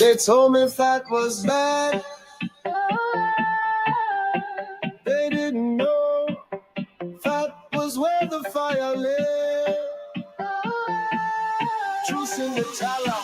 They told me fat was bad. They didn't know fat was where the fire lay. Juice in the tallow.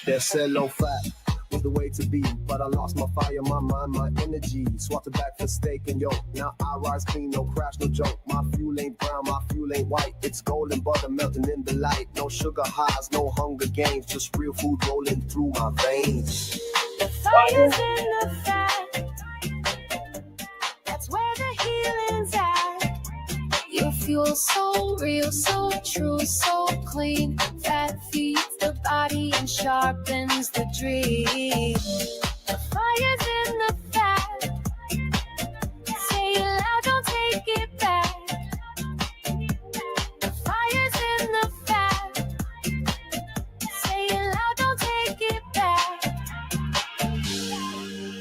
They said low fat was the way to be, but I lost my fire, my mind, my energy. Swapped it back for steak and yolk. Now I rise clean, no crash, no joke. My fuel ain't brown, my fuel ain't white. It's golden butter melting in the light. No sugar highs, no hunger gains. Just real food rolling through my veins. The fire's in the fat. That's where the healing's at. Your fuel so real, so true, so clean. Fat feeds the body and sharpens the dream. The fire's in the fat. Say it loud, don't take it back. The fire's in the fat. Say it loud, don't take it back.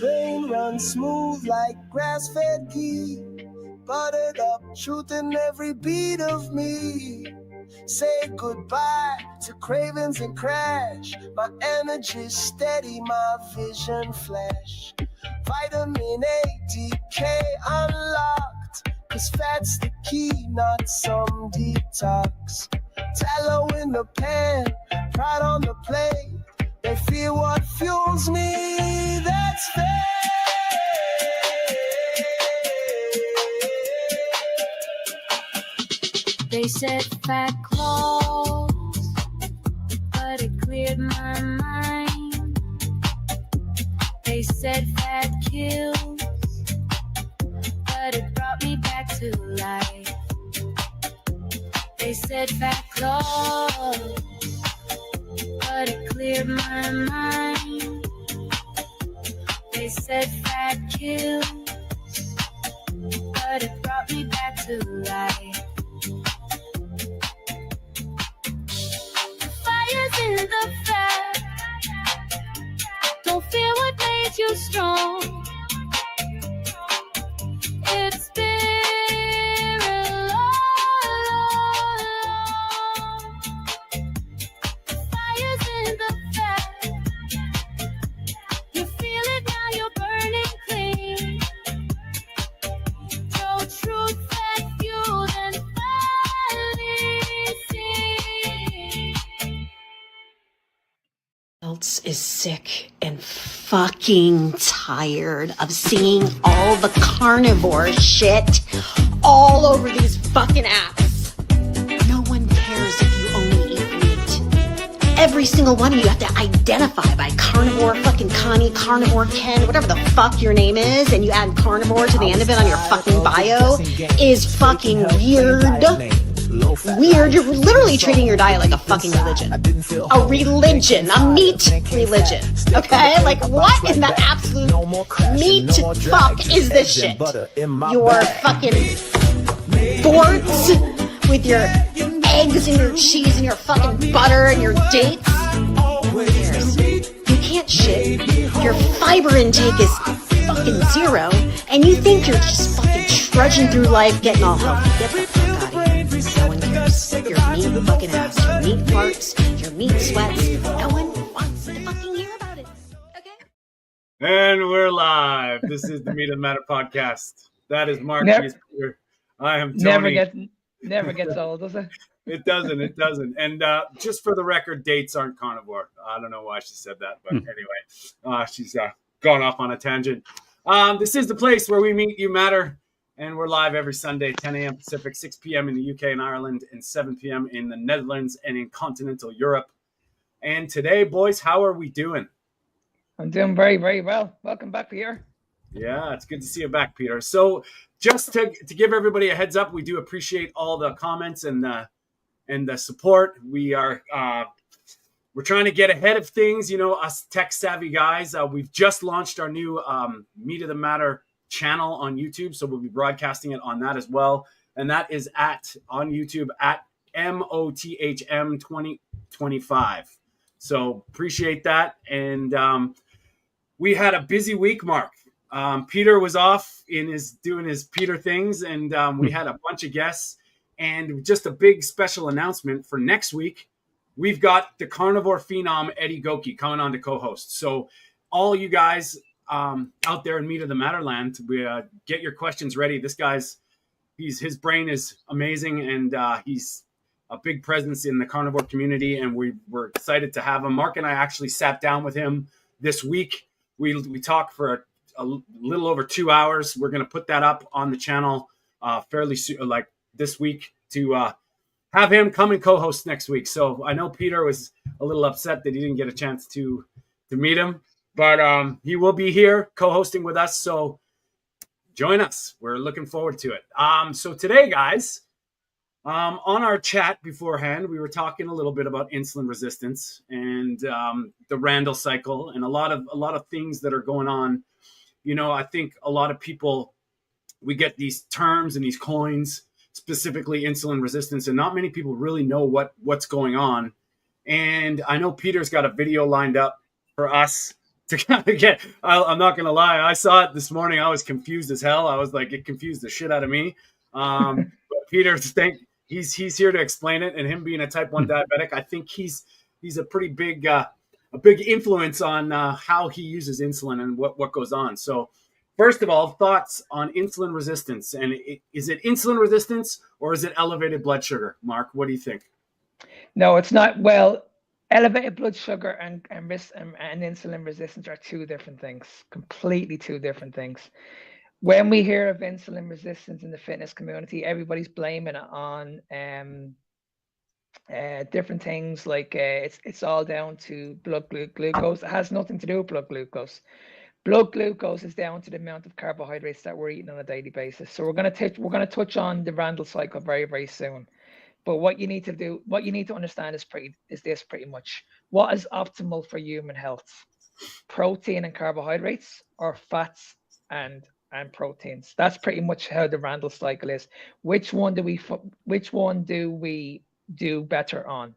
Brain runs smooth like grass-fed ghee. Buttered up, truth in every beat of me. Say goodbye to cravings and crash. My energy's steady, my vision flash. Vitamin A, DK unlocked. Cause fat's the key, not some detox. Tallow in the pan, pride on the plate. They feel what fuels me, that's fair. They said fat clothes, but it cleared my mind. They said fat kills, but it brought me back to life. They said fat clothes, but it cleared my mind. They said fat kills, but it brought me back to life. In the fat, don't fear what made you strong. It's spirit all along. The fire's in the fat. You feel it now, you're burning clean. Your truth that fueled and finally seen. Else is sick and fucking tired of seeing all the carnivore shit all over these fucking apps. No one cares if you only eat meat. Every single one of you have to identify by carnivore fucking Connie, carnivore Ken, whatever the fuck your name is, and you add carnivore to the end of it on your fucking bio is fucking weird. Weird. You're literally treating your diet like a fucking religion. A religion. A meat religion. Okay? Like, what in the absolute meat fuck is this shit? Your fucking boards with your eggs and your cheese and your fucking butter and your dates. Who cares? You can't shit. Your fiber intake is fucking zero, and you think you're just fucking trudging through life getting all healthy. Get the fuck out of here. No one cares. Your meat fucking ass, your meat farts, your meat sweats. No one wants to fucking hear about it. Okay? And we're live. This is the Meat of the Matter podcast. That is Mark. Peter. I am Tony. Never gets old, does it? It doesn't. And just for the record, dates aren't carnivore. I don't know why she said that, but anyway, she's gone off on a tangent. This is the place where we meet you matter. And we're live every Sunday, 10 a.m. Pacific, 6 p.m. in the UK and Ireland, and 7 p.m. in the Netherlands and in continental Europe. And today, boys, how are we doing? I'm doing very, very well. Welcome back, Peter. Yeah, it's good to see you back, Peter. So just to give everybody a heads up, we do appreciate all the comments and the support. We're trying to get ahead of things, you know, us tech-savvy guys. We've just launched our new Meat of the Matter channel on YouTube, so we'll be broadcasting it on that as well, and that is on YouTube at MOTHM 2025. So appreciate that. And we had a busy week, Mark. Peter was off doing his Peter things, and we had a bunch of guests, and just a big special announcement for next week. we've got the carnivore phenom Eddie Goki coming on to co-host. So all you guys out there in Meat of the Matterland, we get your questions ready. This guy's his brain is amazing, and he's a big presence in the carnivore community, and we're excited to have him. Mark and I actually sat down with him this week. We talked for a little over 2 hours. We're going to put that up on the channel fairly soon, like this week, to have him come and co-host next week. So I know Peter was a little upset that he didn't get a chance to meet him, but he will be here co-hosting with us. So join us. We're looking forward to it. So today, guys, on our chat beforehand, we were talking a little bit about insulin resistance and the Randall cycle and a lot of things that are going on. You know, I think a lot of people, we get these terms and these coins, specifically insulin resistance, and not many people really know what's going on. And I know Peter's got a video lined up for us to kind of get. I'm not going to lie. I saw it this morning. I was confused as hell. I was like, it confused the shit out of me. But Peter, he's here to explain it. And him being a type 1 diabetic, I think he's a pretty big influence on how he uses insulin and what goes on. So first of all, thoughts on insulin resistance. And is it insulin resistance or is it elevated blood sugar? Mark, what do you think? No, it's not. Well, elevated blood sugar and insulin resistance are two different things, completely two different things. When we hear of insulin resistance in the fitness community, everybody's blaming it on different things like it's all down to blood glucose. It has nothing to do with blood glucose. Blood glucose is down to the amount of carbohydrates that we're eating on a daily basis. So we're going to touch on the Randall cycle very, very soon. But what you need to understand is pretty much what is optimal for human health: protein and carbohydrates, or fats and proteins. That's pretty much how the Randall cycle is. Which one do we do better on?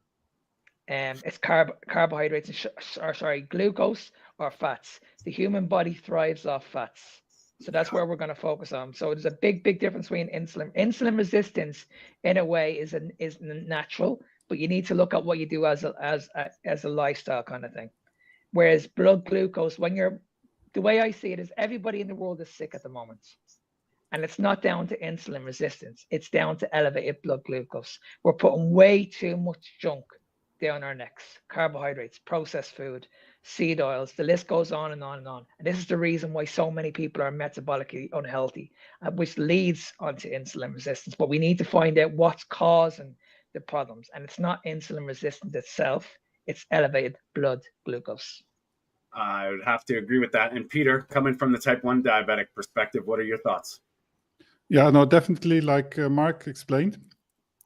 It's carbohydrates, glucose or fats. The human body thrives off fats. So that's where we're going to focus on. So there's a big difference between insulin. Insulin resistance, in a way, is natural, but you need to look at what you do as a lifestyle kind of thing. Whereas blood glucose, the way I see it is everybody in the world is sick at the moment. And it's not down to insulin resistance. It's down to elevated blood glucose. We're putting way too much junk down our necks: carbohydrates, processed food, seed oils. The list goes on and on and on. And this is the reason why so many people are metabolically unhealthy, which leads onto insulin resistance. But we need to find out what's causing the problems. And it's not insulin resistance itself. It's elevated blood glucose. I would have to agree with that. And Peter, coming from the type 1 diabetic perspective, what are your thoughts? Yeah, no, definitely, like Mark explained,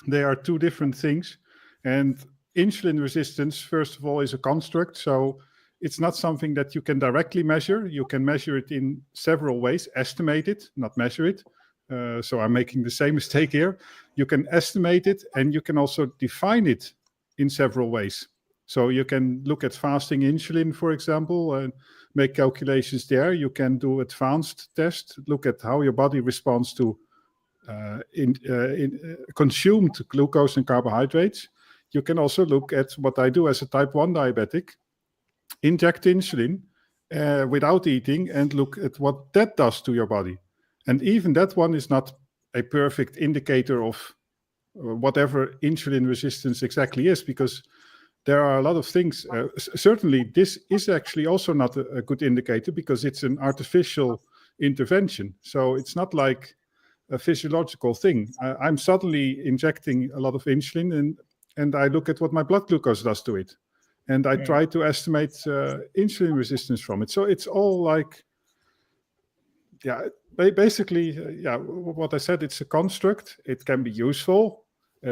they are two different things. And insulin resistance, first of all, is a construct. So it's not something that you can directly measure. You can measure it in several ways: estimate it, not measure it. So I'm making the same mistake here. You can estimate it, and you can also define it in several ways. So you can look at fasting insulin, for example, and make calculations there. You can do advanced tests, look at how your body responds to consumed glucose and carbohydrates. You can also look at what I do as a type 1 diabetic: inject insulin without eating and look at what that does to your body. And even that one is not a perfect indicator of whatever insulin resistance exactly is, because there are a lot of things. Certainly, this is actually also not a good indicator, because it's an artificial intervention. So it's not like a physiological thing. I'm suddenly injecting a lot of insulin, and I look at what my blood glucose does to it. And I try to estimate insulin resistance from it. So it's all like, basically, what I said, it's a construct. It can be useful.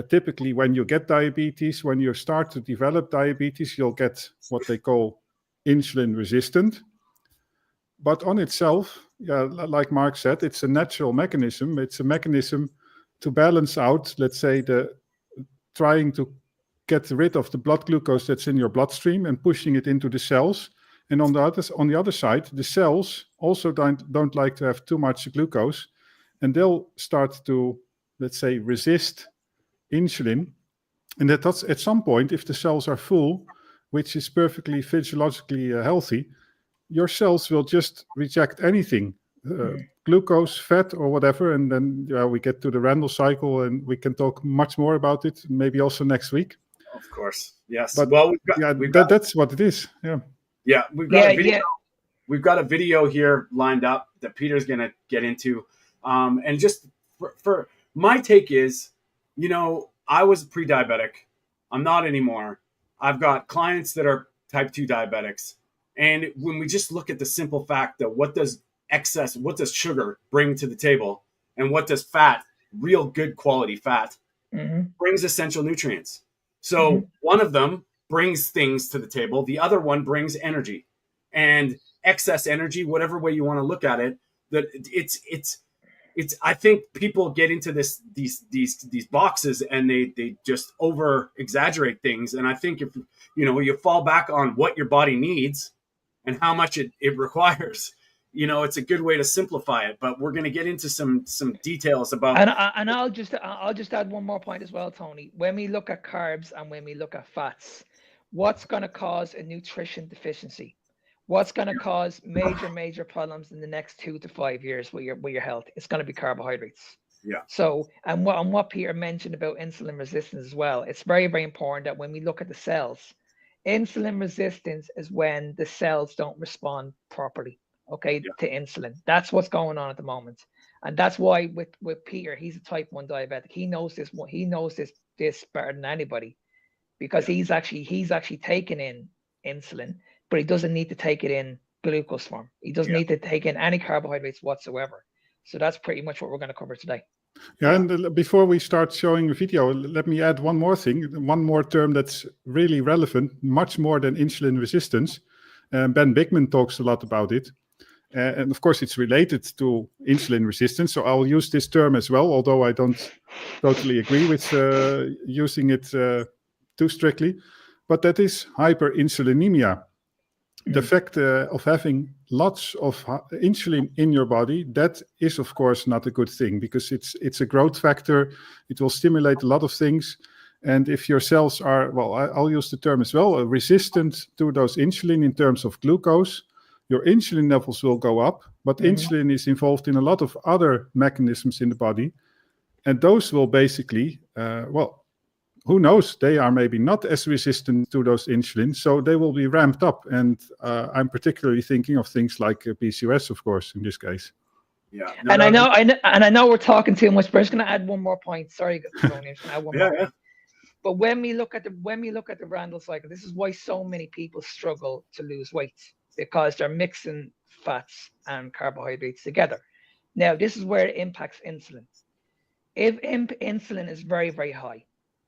Typically, when you get diabetes, when you start to develop diabetes, you'll get what they call insulin resistant. But on itself, like Mark said, it's a natural mechanism. It's a mechanism to balance out, let's say, trying to get rid of the blood glucose that's in your bloodstream and pushing it into the cells. And on the other side, the cells also don't like to have too much glucose, and they'll start to, let's say, resist insulin And that's at some point, if the cells are full, which is perfectly physiologically healthy, your cells will just reject anything, glucose, fat, or whatever. And then we get to the Randall cycle, and we can talk much more about it, maybe also next week. Of course, yes. But well, that's what it is. Yeah, we've got a video. Yeah. We've got a video here lined up that Peter's going to get into. And just for my take is, I was pre-diabetic. I'm not anymore. I've got clients that are type 2 diabetics. And when we just look at the simple fact that what does sugar bring to the table, and what does fat, real good quality fat, brings essential nutrients. So one of them brings things to the table. The other one brings energy. And excess energy, whatever way you want to look at it, that it's I think people get into these boxes, and they just over exaggerate things. And I think if you fall back on what your body needs and how much it requires, it's a good way to simplify it. But we're going to get into some details about. And I'll just add one more point as well, Tony. When we look at carbs and when we look at fats, what's going to cause a nutrition deficiency? What's going to cause major problems in the next 2 to 5 years with your health? It's going to be carbohydrates. Yeah. So, and what Peter mentioned about insulin resistance as well, it's very, very important that when we look at the cells, insulin resistance is when the cells don't respond properly, to insulin. That's what's going on at the moment. And that's why with Peter, he's a type 1 diabetic. He knows this this better than anybody, because he's actually taken in insulin, but he doesn't need to take it in glucose form. He doesn't need to take in any carbohydrates whatsoever. So that's pretty much what we're going to cover today. Yeah, and before we start showing the video, let me add one more thing, one more term that's really relevant, much more than insulin resistance. Ben Bigman talks a lot about it. And of course, it's related to insulin resistance. So I'll use this term as well, although I don't totally agree with using it too strictly. But that is hyperinsulinemia. The fact of having lots of insulin in your body, that is, of course, not a good thing, because it's a growth factor. It will stimulate a lot of things. And if your cells are, well, I'll use the term as well, resistant to those insulin in terms of glucose, your insulin levels will go up. But insulin is involved in a lot of other mechanisms in the body. And those will basically, who knows, they are maybe not as resistant to those insulin, so they will be ramped up. And I'm particularly thinking of things like PCOS, of course, in this case. Yeah. I know we're talking too much, but I'm just going to add one more point. Sorry, Tony, I'm just going to add one more point. But when we look at the Randall cycle, this is why so many people struggle to lose weight, because they're mixing fats and carbohydrates together. Now, this is where it impacts insulin. If insulin is very, very high,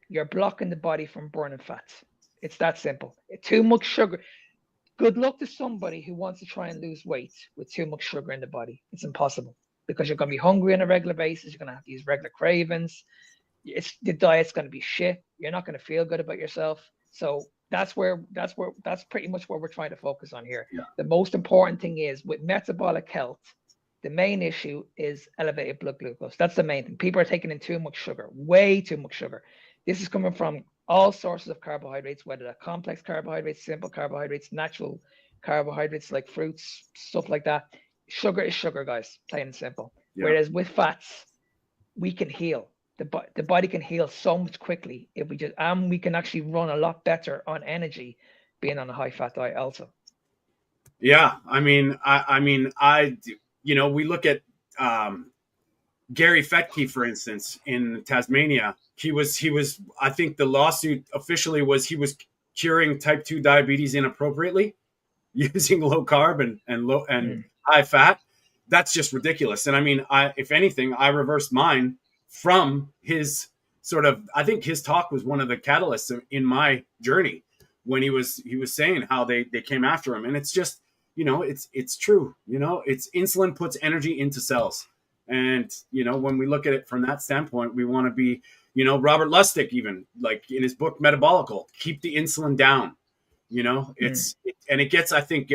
you're blocking the body from burning fats. It's that simple. Too much sugar. Good luck to somebody who wants to try and lose weight with too much sugar in the body. It's impossible, because you're going to be hungry on a regular basis. You're going to have these regular cravings. The diet's going to be shit. You're not going to feel good about yourself. So that's pretty much what we're trying to focus on here. Yeah. The most important thing is with metabolic health, the main issue is elevated blood glucose. That's the main thing. People are taking in too much sugar, way too much sugar. This is coming from all sources of carbohydrates, whether they're complex carbohydrates, simple carbohydrates, natural carbohydrates like fruits, stuff like that. Sugar is sugar, guys, plain and simple. Yeah. Whereas with fats, we can heal. The body can heal so much quickly if we just, and we can actually run a lot better on energy being on a high fat diet also. Yeah, we look at Gary Fettke, for instance, in Tasmania. He was I think the lawsuit officially was he was curing type 2 diabetes inappropriately using low carb and high fat. That's just ridiculous. And if anything, I reversed mine from his I think his talk was one of the catalysts in my journey when he was saying how they came after him. And it's just, it's true, it's insulin puts energy into cells. And, when we look at it from that standpoint, we want to be, Robert Lustig, even like in his book, Metabolical, keep the insulin down, and it gets, I think,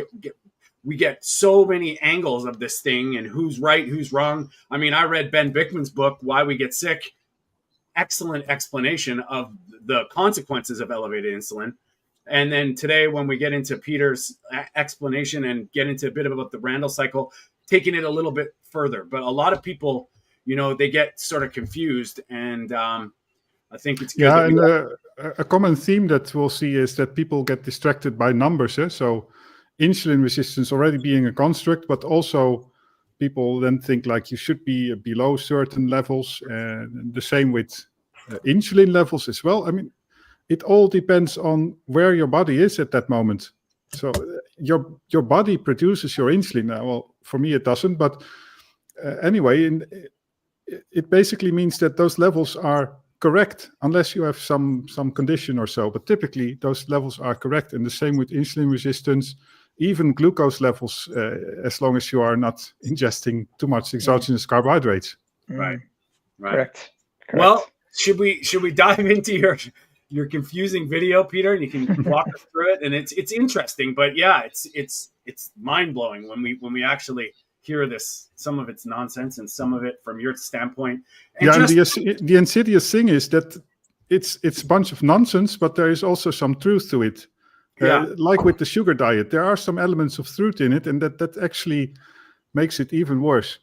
we get so many angles of this thing and who's right, who's wrong. I read Ben Bikman's book, Why We Get Sick. excellent explanation of the consequences of elevated insulin. And then today, when we get into Peter's explanation and get into a bit about the Randall cycle, taking it a little bit further. But a lot of people, they get sort of confused, and I think it's good. Yeah, and a common theme that we'll see is that people get distracted by numbers. So insulin resistance already being a construct, but also people then think like you should be below certain levels, and the same with insulin levels as well. I mean, it all depends on where your body is at that moment. So your body produces your insulin. Well, for me it doesn't, but anyway, it basically means that those levels are correct, unless you have some condition or so. But typically those levels are correct, and the same with insulin resistance, even glucose levels, as long as you are not ingesting too much exogenous carbohydrates. Right. Correct. Well, should we dive into your confusing video, Peter, and you can walk us through it? And it's interesting, but yeah, it's mind blowing when we actually hear this, some of it's nonsense and some of it from your standpoint. And the insidious thing is that it's a bunch of nonsense, but there is also some truth to it. Like with the sugar diet, there are some elements of truth in it, and that actually makes it even worse.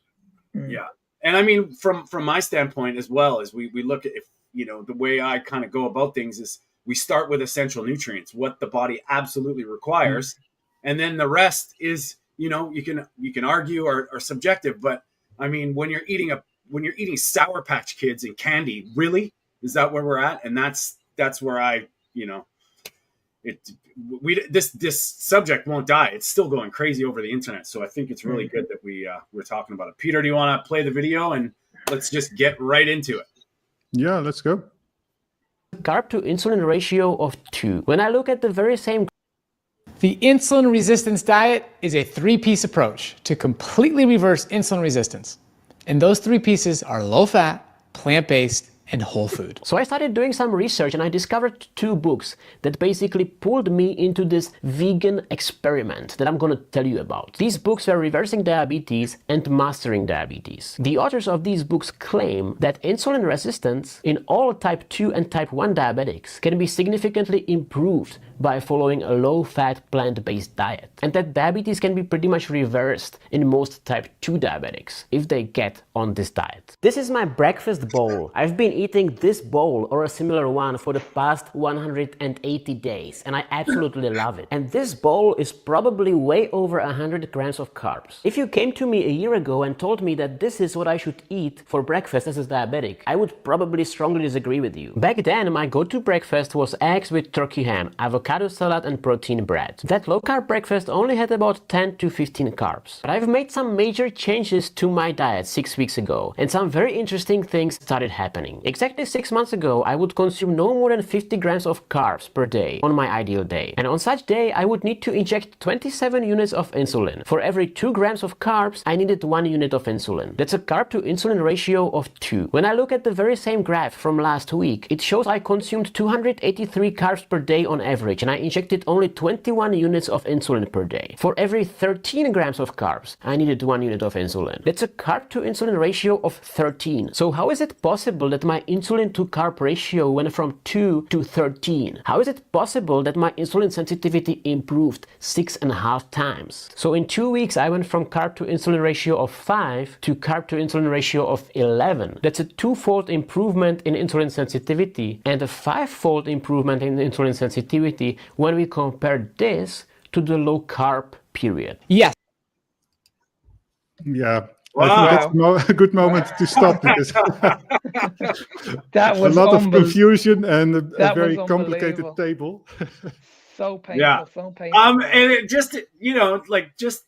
Yeah. And I mean, from my standpoint as well, as we look at, the way I kind of go about things is we start with essential nutrients, what the body absolutely requires. And then the rest is, you can argue or subjective, but I mean, when you're eating Sour Patch Kids and candy, really, is that where we're at? And that's where this subject won't die. It's still going crazy over the internet. So I think it's really good that we're talking about it. Peter, do you want to play the video, and let's just get right into it? Yeah, let's go. Carb to insulin ratio of 2. When I look at the very same... The insulin resistance diet is a 3-piece approach to completely reverse insulin resistance. And those 3 pieces are low fat, plant-based, and whole food. So I started doing some research, and I discovered 2 books that basically pulled me into this vegan experiment that I'm going to tell you about. These books are Reversing Diabetes and Mastering Diabetes. The authors of these books claim that insulin resistance in all type 2 and type 1 diabetics can be significantly improved by following a low-fat plant-based diet, and that diabetes can be pretty much reversed in most type 2 diabetics if they get on this diet. This is my breakfast bowl. I've been eating this bowl or a similar one for the past 180 days, and I absolutely love it. And this bowl is probably way over 100 grams of carbs. If you came to me a year ago and told me that this is what I should eat for breakfast as a diabetic, I would probably strongly disagree with you. Back then, my go-to breakfast was eggs with turkey ham, avocado salad, and protein bread. That low-carb breakfast only had about 10 to 15 carbs. But I've made some major changes to my diet 6 weeks ago, and some very interesting things started happening. Exactly 6 months ago, I would consume no more than 50 grams of carbs per day on my ideal day. And on such day, I would need to inject 27 units of insulin. For every 2 grams of carbs, I needed 1 unit of insulin. That's a carb to insulin ratio of 2. When I look at the very same graph from last week, it shows I consumed 283 carbs per day on average, and I injected only 21 units of insulin per day. For every 13 grams of carbs, I needed 1 unit of insulin. That's a carb to insulin ratio of 13. So how is it possible that my insulin to carb ratio went from 2 to 13? How is it possible that my insulin sensitivity improved 6.5 times? So in 2 weeks, I went from carb to insulin ratio of 5 to carb to insulin ratio of 11. That's a 2-fold improvement in insulin sensitivity and a 5-fold improvement in insulin sensitivity when we compare this to the low carb period. Yes. Yeah. Wow. I think that's a good moment to stop, because That was a lot of confusion and a That very was complicated unbelievable. table. So painful, Yeah. so painful. And it just, just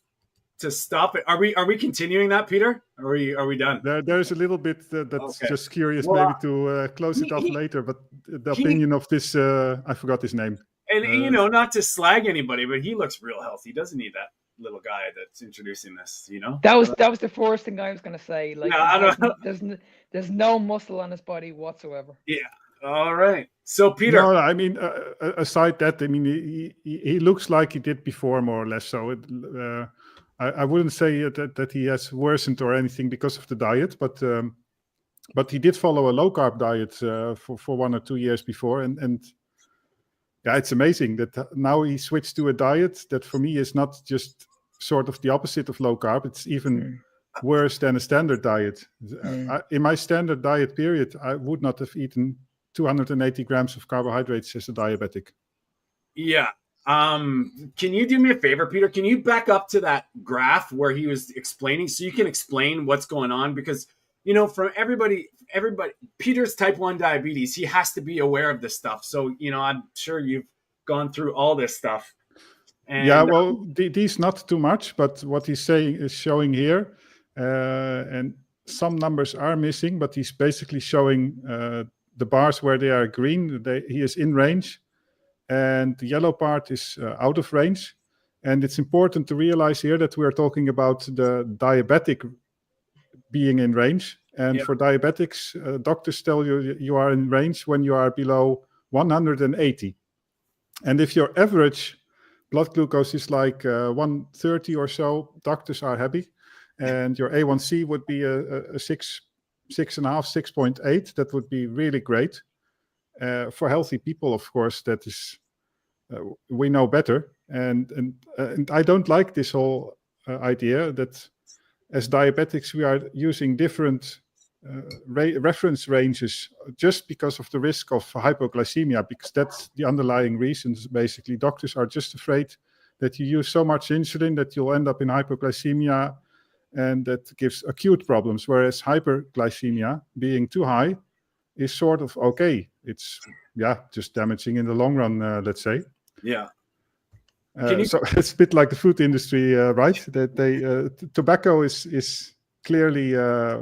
to stop it. Are we continuing that, Peter? Or are we done? There's a little bit that's Okay. just curious, Well, maybe to close it off he- later, but the he- opinion of this, I forgot his name. And not to slag anybody, but he looks real healthy, doesn't he? That little guy that's introducing this, That was the first thing I was gonna say. Like, Yeah, I don't know. there's no muscle on his body whatsoever. Yeah. All right. So Peter, No, I mean, aside that, I mean, he looks like he did before, more or less. So I wouldn't say that he has worsened or anything because of the diet, but But he did follow a low carb diet for 1 or 2 years before, and yeah, it's amazing that now he switched to a diet that for me is not just sort of the opposite of low carb. It's even worse than a standard diet. In my standard diet period, I would not have eaten 280 grams of carbohydrates as a diabetic. Yeah. Can you do me a favor, Peter? Can you back up to that graph where he was explaining, so you can explain what's going on? Because, you know, from everybody, Peter's type 1 diabetes, he has to be aware of this stuff. So, you know, I'm sure you've gone through all this stuff. And, yeah, well, these not too much, but what he's saying is showing here, and some numbers are missing, but he's basically showing the bars where they are green, he is in range, and the yellow part is out of range. And it's important to realize here that we are talking about the diabetic being in range. And for diabetics, doctors tell you you are in range when you are below 180. And if your average blood glucose is like 130 or so, doctors are happy. And your A1C would be a 6.5, 6.8. That would be really great. For healthy people, of course, that is, we know better. And I don't like this whole idea that as diabetics, we are using different reference ranges just because of the risk of hypoglycemia, because that's the underlying reasons. Basically, doctors are just afraid that you use so much insulin that you'll end up in hypoglycemia, and that gives acute problems, whereas hyperglycemia, being too high, is sort of okay. It's, just damaging in the long run, let's say. Yeah. So it's a bit like the food industry, right? That tobacco is clearly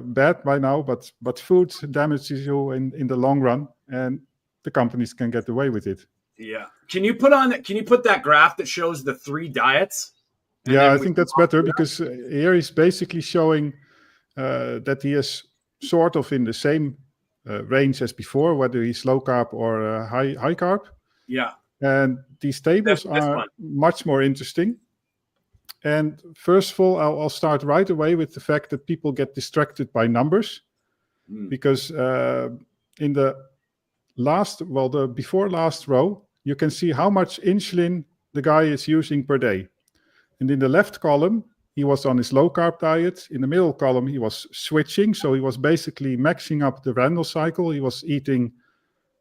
bad by now, but food damages you in the long run, and the companies can get away with it. Yeah. Can you put that graph that shows the 3 diets? Yeah, I think that's better, because here he's basically showing that he is sort of in the same range as before, whether he's low carb or high carb. Yeah. And these tables are much more interesting. And first of all, I'll start right away with the fact that people get distracted by numbers, because in the before last row, you can see how much insulin the guy is using per day. And in the left column, he was on his low carb diet. In the middle column, he was switching. So he was basically maxing up the Randall cycle. He was eating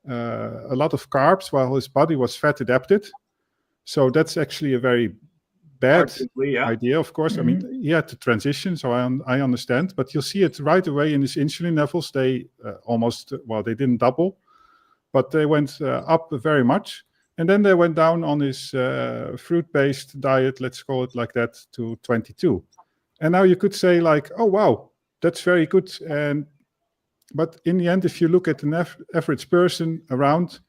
a lot of carbs while his body was fat adapted. So that's actually a very bad idea, of course. I mean, he had to transition, so I understand. But you'll see it right away in his insulin levels. They they didn't double, but they went up very much. And then they went down on his fruit-based diet, let's call it like that, to 22. And now you could say like, oh, wow, that's very good. But in the end, if you look at an average person around,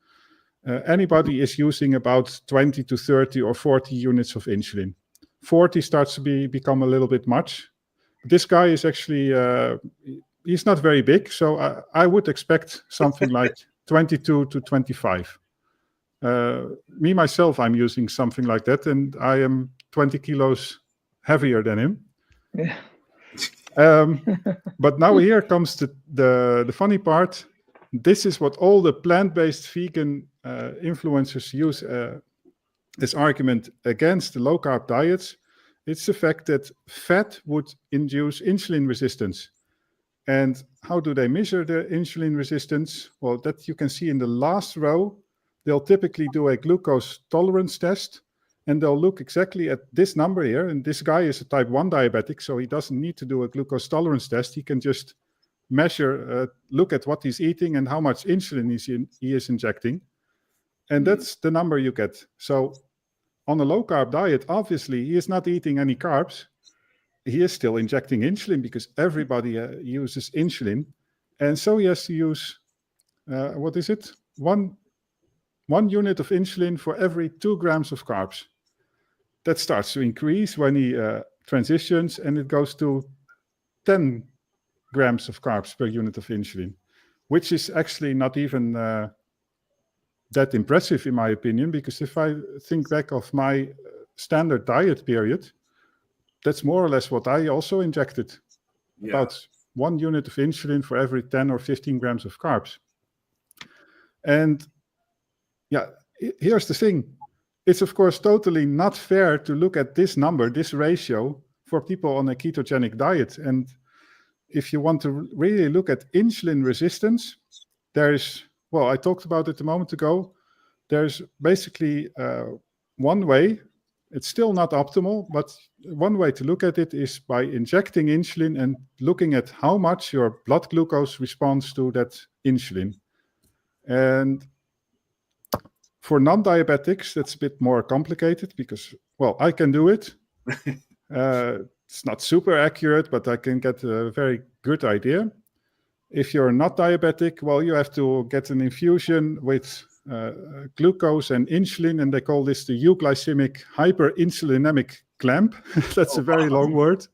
anybody is using about 20 to 30 or 40 units of insulin. 40 starts to become a little bit much. This guy is actually, he's not very big, so I would expect something like 22 to 25. Me, myself, I'm using something like that, and I am 20 kilos heavier than him. Yeah. But now here comes the funny part. This is what all the plant-based vegan influencers use as argument against the low-carb diets. It's the fact that fat would induce insulin resistance. And how do they measure the insulin resistance? Well, that you can see in the last row. They'll typically do a glucose tolerance test, and they'll look exactly at this number here. And this guy is a type 1 diabetic, so he doesn't need to do a glucose tolerance test. He can just measure, look at what he's eating and how much insulin he is injecting. And that's the number you get. So on a low-carb diet, obviously, he is not eating any carbs. He is still injecting insulin because everybody uses insulin. And so he has to use, one unit of insulin for every 2 grams of carbs. That starts to increase when he transitions, and it goes to 10 grams of carbs per unit of insulin, which is actually not even that impressive in my opinion, because if I think back of my standard diet period, that's more or less what I also injected, about 1 unit of insulin for every 10 or 15 grams of carbs. And yeah, here's the thing. It's of course totally not fair to look at this number, this ratio, for people on a ketogenic diet. And if you want to really look at insulin resistance, there's, well, I talked about it a moment ago. There's basically one way. It's still not optimal, but one way to look at it is by injecting insulin and looking at how much your blood glucose responds to that insulin. And for non-diabetics, that's a bit more complicated because, well, I can do it. It's not super accurate, but I can get a very good idea. If you're not diabetic, well, you have to get an infusion with glucose and insulin, and they call this the euglycemic hyperinsulinemic clamp. That's a very long word.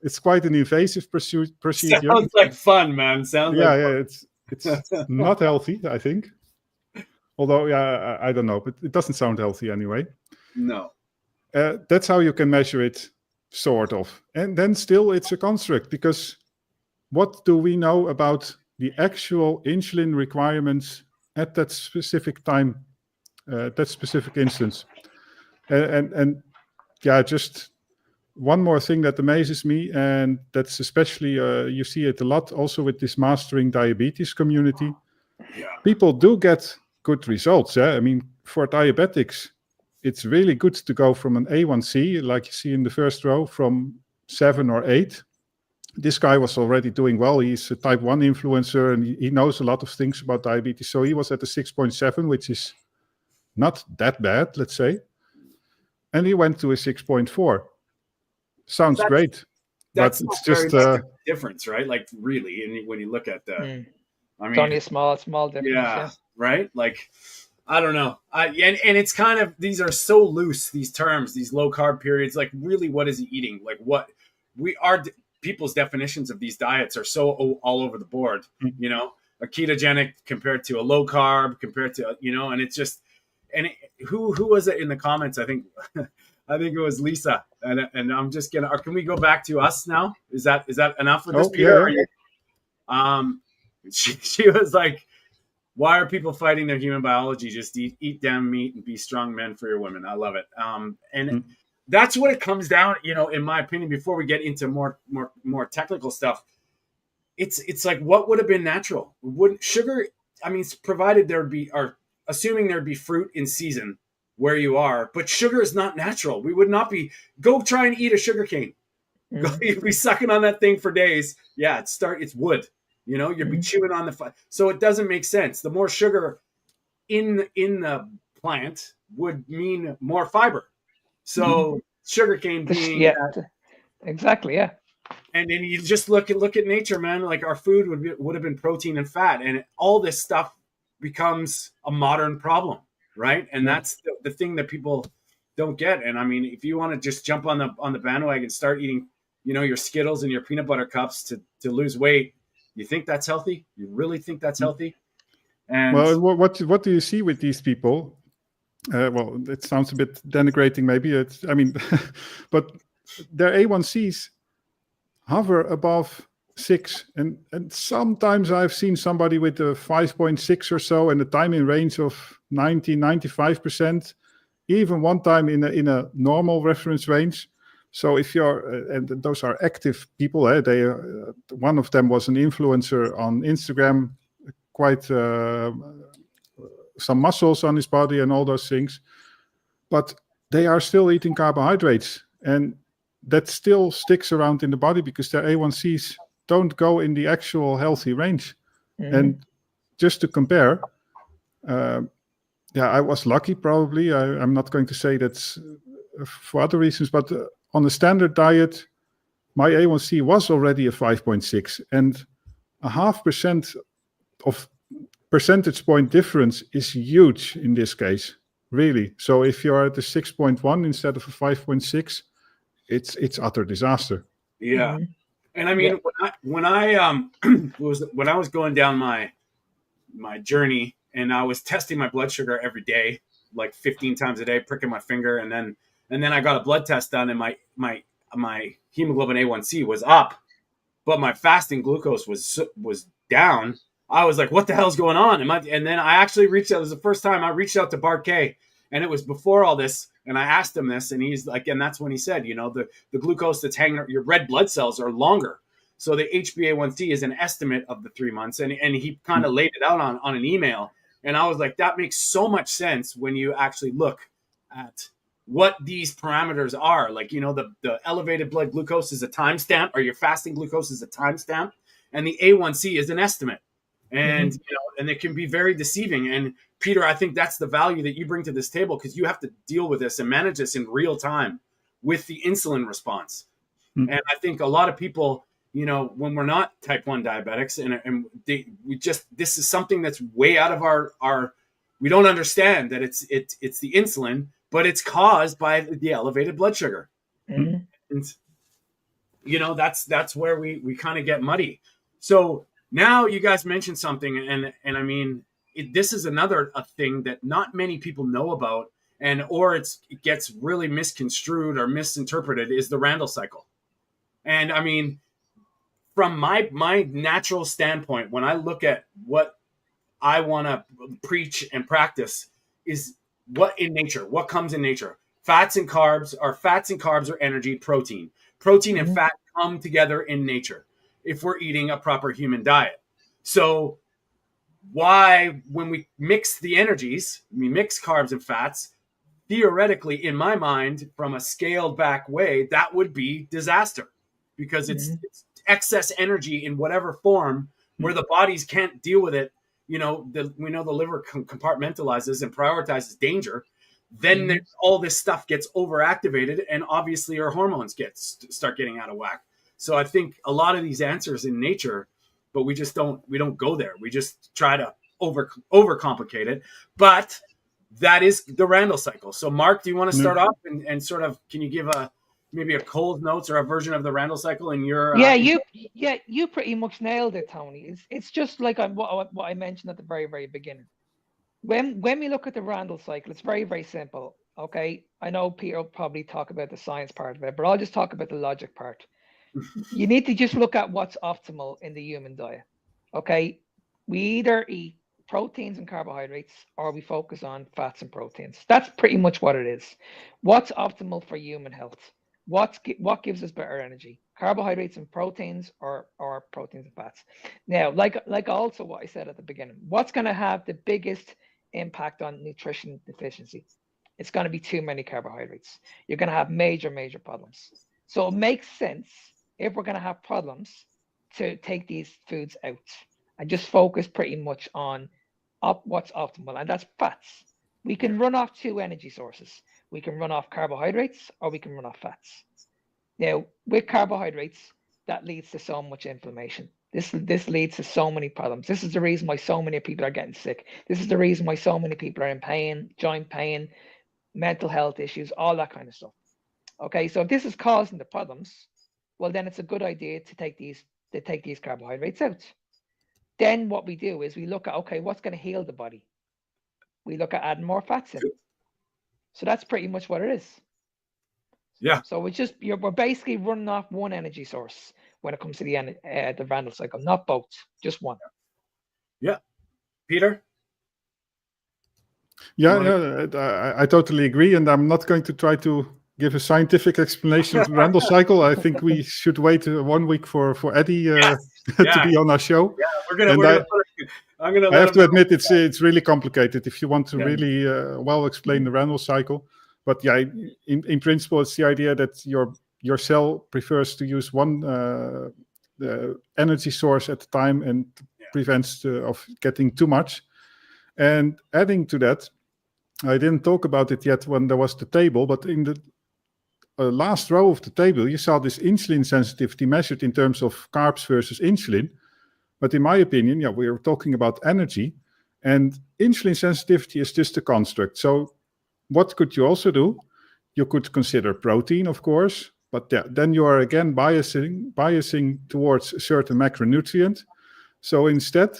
It's quite an invasive procedure. Sounds like fun, man. Sounds like fun. It's not healthy, I think. Although, yeah, I don't know, but it doesn't sound healthy anyway. No. That's how you can measure it, sort of. And then still it's a construct, because what do we know about the actual insulin requirements at that specific time, that specific instance? And yeah, just one more thing that amazes me, and that's especially, you see it a lot also with this Mastering Diabetes community. Yeah. People do get good results. I mean, for diabetics, it's really good to go from an A1C, like you see in the first row, from 7 or 8. This guy was already doing well. He's a type 1 influencer, and he knows a lot of things about diabetes. So he was at a 6.7, which is not that bad, let's say. And he went to a 6.4. Sounds great. That's but it's just a difference, right? Like, really, and when you look at the, I mean, it's only a small difference. Yeah, right? Like, I don't know. And it's kind of, these are so loose, these terms, these low carb periods. Like, really, what is he eating? Like, what we are, people's definitions of these diets are so all over the board, you know, a ketogenic compared to a low carb compared to, you know, and it's just, and who was it in the comments? I think it was Lisa. And I'm just gonna, or can we go back to us now? Is that enough for this, Peter? Yeah. She was like, why are people fighting their human biology? Just eat damn meat and be strong men for your women. I love it. And that's what it comes down, you know, in my opinion, before we get into more technical stuff. It's like, what would have been natural? Wouldn't sugar, I mean, provided there'd be, or assuming there'd be fruit in season where you are, but sugar is not natural. We would not be, go try and eat a sugar cane. You'd be sucking on that thing for days. Yeah, it's wood. You know, you'd be chewing on the so it doesn't make sense. The more sugar in the plant would mean more fiber. So sugarcane being exactly, yeah. And then you just look at nature, man. Like, our food would have been protein and fat, and all this stuff becomes a modern problem, right? And that's the thing that people don't get. And I mean, if you want to just jump on the bandwagon, start eating, you know, your Skittles and your peanut butter cups to lose weight. You think that's healthy? You really think that's healthy? And well, what do you see with these people? Well, it sounds a bit denigrating, maybe. I mean, but their A1Cs hover above 6, and sometimes I've seen somebody with a 5.6 or so, and a time in range of 95%. Even one time in a normal reference range. So if you're, and those are active people, they one of them was an influencer on Instagram, quite some muscles on his body and all those things, but they are still eating carbohydrates, and that still sticks around in the body because their A1Cs don't go in the actual healthy range. And just to compare, I was lucky probably. I'm not going to say that's for other reasons, but on a standard diet, my A1C was already a 5.6, and 0.5% of percentage point difference is huge in this case, really. So if you're at a 6.1 instead of a 5.6, it's utter disaster. Yeah. And I mean, when I was going down my journey, and I was testing my blood sugar every day, like 15 times a day, pricking my finger, and then I got a blood test done, and my hemoglobin A1C was up but my fasting glucose was down. I was like, what the hell's going on? And then I actually reached out. It was the first time I reached out to Bart K, and it was before all this. And I asked him this, and he's like, and that's when he said, the glucose that's hanging, your red blood cells are longer. So the HbA1c is an estimate of the 3 months. And he kind of laid it out on an email. And I was like, that makes so much sense when you actually look at what these parameters are. Like, the elevated blood glucose is a timestamp, or your fasting glucose is a timestamp, and the A1C is an estimate. And, and it can be very deceiving. And Peter, I think that's the value that you bring to this table, because you have to deal with this and manage this in real time with the insulin response. And I think a lot of people, when we're not type 1 diabetics this is something that's way out of our we don't understand that it's the insulin, but it's caused by the elevated blood sugar. And, that's where we kind of get muddy. So now you guys mentioned something, and I mean, this is another thing that not many people know about, or it gets really misconstrued or misinterpreted, is the Randle cycle. And I mean, from my natural standpoint, when I look at what I want to preach and practice, is what comes in nature. Fats and carbs are energy, protein. Protein and fat come together in nature if we're eating a proper human diet. So why, when we mix the energies, we mix carbs and fats, theoretically, in my mind, from a scaled back way, that would be disaster, because it's excess energy in whatever form where the bodies can't deal with it. We know the liver compartmentalizes and prioritizes danger. Then all this stuff gets overactivated, and obviously our hormones start getting out of whack. So I think a lot of these answers in nature, but we don't go there. We just try to overcomplicate it. But that is the Randle cycle. So Mark, do you want to start off and sort of, can you give maybe a cold notes or a version of the Randle cycle in your you pretty much nailed it, Tony. It's just like what I mentioned at the very, very beginning. When we look at the Randle cycle, it's very, very simple. Okay, I know Peter will probably talk about the science part of it, but I'll just talk about the logic part. You need to just look at what's optimal in the human diet. Okay, we either eat proteins and carbohydrates, or we focus on fats and proteins. That's pretty much what it is. What's optimal for human health? What gives us better energy? Carbohydrates and proteins, or proteins and fats? Now, like also what I said at the beginning, what's going to have the biggest impact on nutrition deficiency? It's going to be too many carbohydrates. You're going to have major problems. So it makes sense, if we're going to have problems, to take these foods out and just focus pretty much on what's optimal, and that's fats. We can run off two energy sources. We can run off carbohydrates, or we can run off fats. Now, with carbohydrates, that leads to so much inflammation. This leads to so many problems. This is the reason why so many people are getting sick. This is the reason why so many people are in pain, joint pain, mental health issues, all that kind of stuff. Okay, so if this is causing the problems, well, then it's a good idea to take these carbohydrates out. Then what we do is we look at, okay, what's going to heal the body? We look at adding more fats in. So that's pretty much what it is. Yeah. So it's just, we're basically running off one energy source when it comes to the Randle cycle, not both, just one. Yeah. Peter? Yeah, I totally agree. And I'm not going to try to give a scientific explanation of the Randle cycle. I think we should wait 1 week for Eddie to be on our show. Yeah, I have to admit, it's really complicated if you want to really well explain the Randle cycle. But yeah, in principle, it's the idea that your cell prefers to use one energy source at a time and prevents of getting too much. And adding to that, I didn't talk about it yet when there was the table, but in the last row of the table, you saw this insulin sensitivity measured in terms of carbs versus insulin. But in my opinion, we're talking about energy, and insulin sensitivity is just a construct. So what could you also do? You could consider protein, of course, but then you are again biasing towards a certain macronutrient. So instead,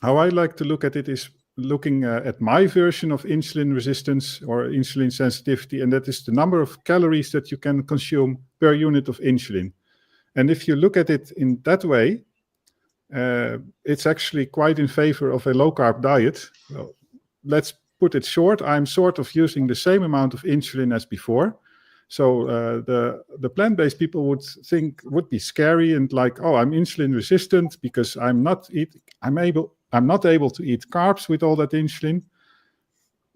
how I like to look at it is looking at my version of insulin resistance or insulin sensitivity, and that is the number of calories that you can consume per unit of insulin. And if you look at it in that way, it's actually quite in favor of a low-carb diet. Well, let's put it short. I'm sort of using the same amount of insulin as before. So the plant-based people would be scary and like, oh, I'm insulin resistant because I'm not able to eat carbs with all that insulin.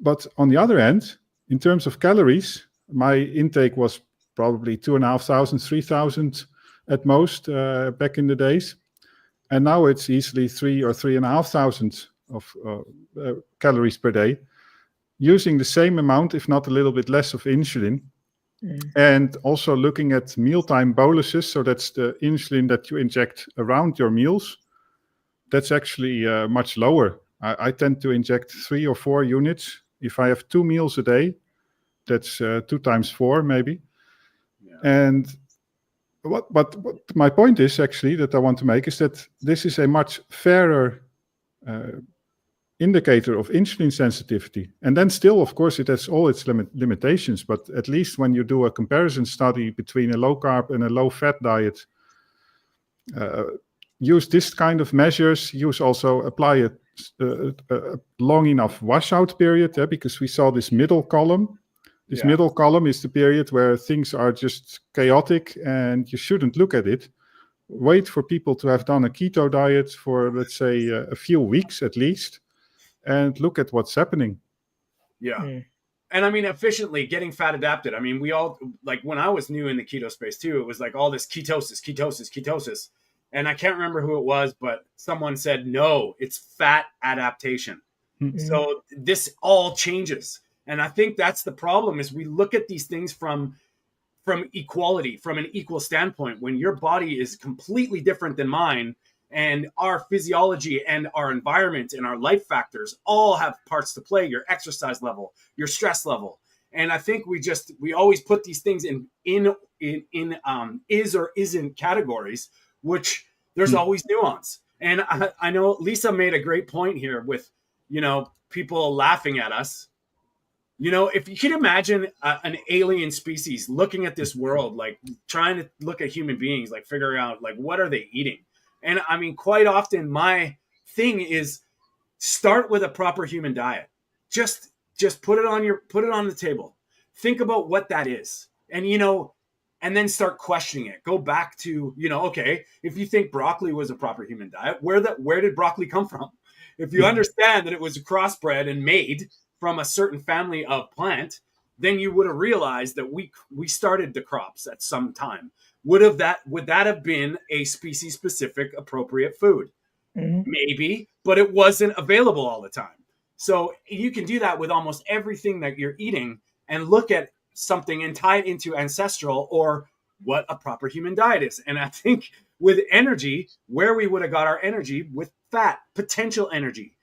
But on the other hand, in terms of calories, my intake was probably 2,500, 3,000 at most back in the days. And now it's easily 3,000 or 3,500 of calories per day, using the same amount, if not a little bit less, of insulin. And also looking at mealtime boluses, so that's the insulin that you inject around your meals. That's actually much lower. I tend to inject 3 or 4 units. If I have 2 meals a day, that's 2 times 4 maybe. Yeah. And what my point is actually that I want to make is that this is a much fairer indicator of insulin sensitivity. And then still, of course, it has all its limitations, but at least when you do a comparison study between a low carb and a low fat diet, use this kind of measures, apply a long enough washout period, because we saw this middle column. This middle column is the period where things are just chaotic and you shouldn't look at it. Wait for people to have done a keto diet for, let's say, a few weeks at least, and look at what's happening. Yeah. And I mean, efficiently getting fat adapted. I mean, we all, like when I was new in the keto space too, it was like all this ketosis. And I can't remember who it was, but someone said, no, it's fat adaptation. Mm-hmm. So this all changes. And I think that's the problem is we look at these things from equality, from an equal standpoint, when your body is completely different than mine. And our physiology and our environment and our life factors all have parts to play, your exercise level, your stress level. And I think we always put these things in is or isn't categories, which there's always nuance. And I know Lisa made a great point here with, people laughing at us. If you could imagine an alien species looking at this world, like trying to look at human beings, like figuring out like, what are they eating? And I mean, quite often my thing is start with a proper human diet. Just put it on the table. Think about what that is. And, and then start questioning it. Go back to, okay, if you think broccoli was a proper human diet, where did broccoli come from? If you understand that it was crossbred and made from a certain family of plant, then you would have realized that we started the crops at some time. Would that have been a species specific appropriate food? Mm-hmm. Maybe, but it wasn't available all the time. So you can do that with almost everything that you're eating and look at something and tie it into ancestral or what a proper human diet is. And I think with energy, where we would have got our energy with fat, potential energy,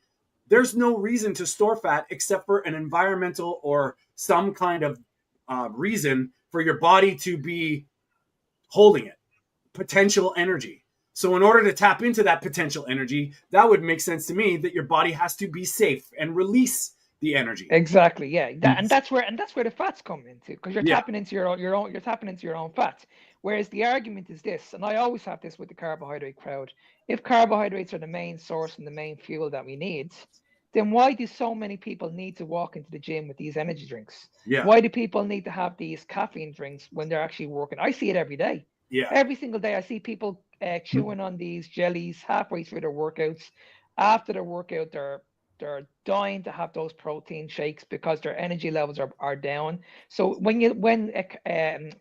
there's no reason to store fat except for an environmental or some kind of reason for your body to be holding it, potential energy. So in order to tap into that potential energy, that would make sense to me that your body has to be safe and release the energy. Exactly. Yeah. And that's where the fats come into, because you're tapping into you're tapping into your own fats. Whereas the argument is this, and I always have this with the carbohydrate crowd. If carbohydrates are the main source and the main fuel that we need, then why do so many people need to walk into the gym with these energy drinks? Yeah. Why do people need to have these caffeine drinks when they're actually working? I see it every day. Yeah. Every single day I see people chewing on these jellies halfway through their workouts. After their workout, they're dying to have those protein shakes because their energy levels are down. So when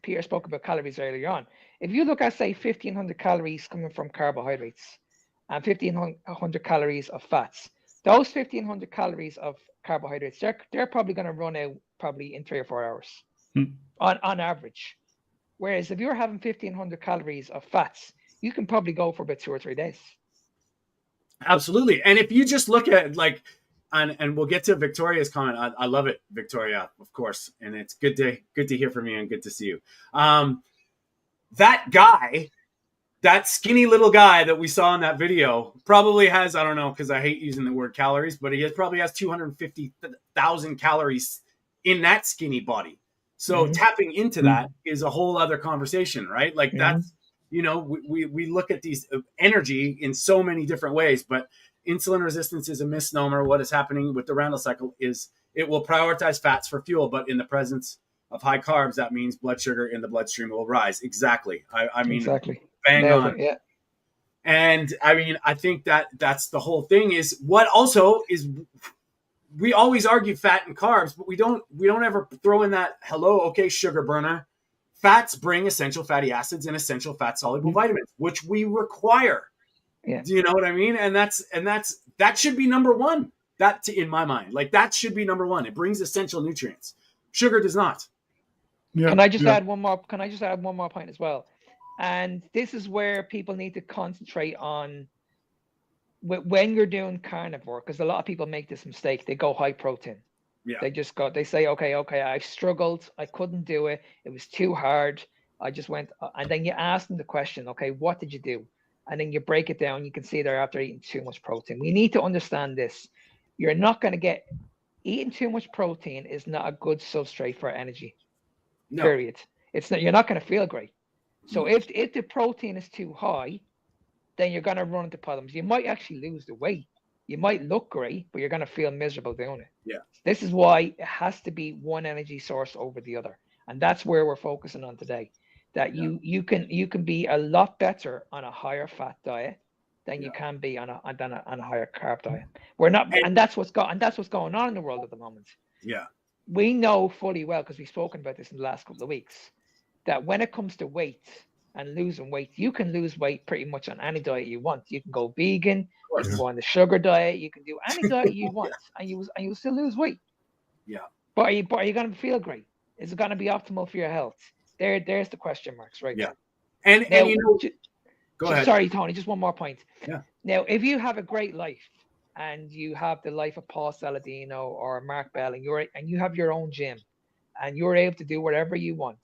Peter spoke about calories earlier on, if you look at, say, 1,500 calories coming from carbohydrates and 1,500 calories of fats, those 1,500 calories of carbohydrates, they're probably going to run out probably in 3 or 4 hours on average. Whereas if you're having 1,500 calories of fats, you can probably go for about 2 or 3 days. Absolutely. And if you just look at and we'll get to Victoria's comment. I love it, Victoria, of course. And it's good to hear from you and good to see you. That guy, that skinny little guy that we saw in that video probably has, I don't know, because I hate using the word calories, but he probably has 250,000 calories in that skinny body. So tapping into that is a whole other conversation, right? Like you know, we look at these energy in so many different ways, but insulin resistance is a misnomer. What is happening with the Randall cycle is it will prioritize fats for fuel, but in the presence of high carbs, that means blood sugar in the bloodstream will rise. Exactly. I mean, Exactly. bang Nailed on. it, yeah. And I mean, I think that's the whole thing. Is what also is, we always argue fat and carbs, but we don't ever throw in that, hello, okay, sugar burner. Fats bring essential fatty acids and essential fat soluble vitamins, which we require. Yeah. Do you know what I mean? And that should be number one. In my mind, like that should be number one. It brings essential nutrients. Sugar does not. Yeah. Can I just add one more? Can I just add one more point as well? And this is where people need to concentrate on when you're doing carnivore, because a lot of people make this mistake. They go high protein. Yeah. They say, okay, I struggled. I couldn't do it. It was too hard. I just went, and then you ask them the question, okay, what did you do? And then you break it down. You can see they're after eating too much protein. We need to understand this. You're not going to get, eating too much protein is not a good substrate for energy. No. Period. It's not. You're not going to feel great. So if the protein is too high, then you're going to run into problems. You might actually lose the weight. You might look great, but you're going to feel miserable doing it. Yeah. This is why it has to be one energy source over the other, and that's where we're focusing on today. That you can be a lot better on a higher fat diet than you can be on a higher carb diet. We're not, and that's what's going on in the world at the moment. Yeah. We know fully well, because we've spoken about this in the last couple of weeks, that when it comes to weight and losing weight, you can lose weight pretty much on any diet you want. You can go vegan, you can go on the sugar diet, you can do any diet you want, and you still lose weight. Yeah. But are you going to feel great? Is it going to be optimal for your health? There's the question marks right there. And now, you know, go ahead. Sorry, Tony, just one more point. Yeah. Now, if you have a great life and you have the life of Paul Saladino or Mark Bell, and you have your own gym and you're able to do whatever you want,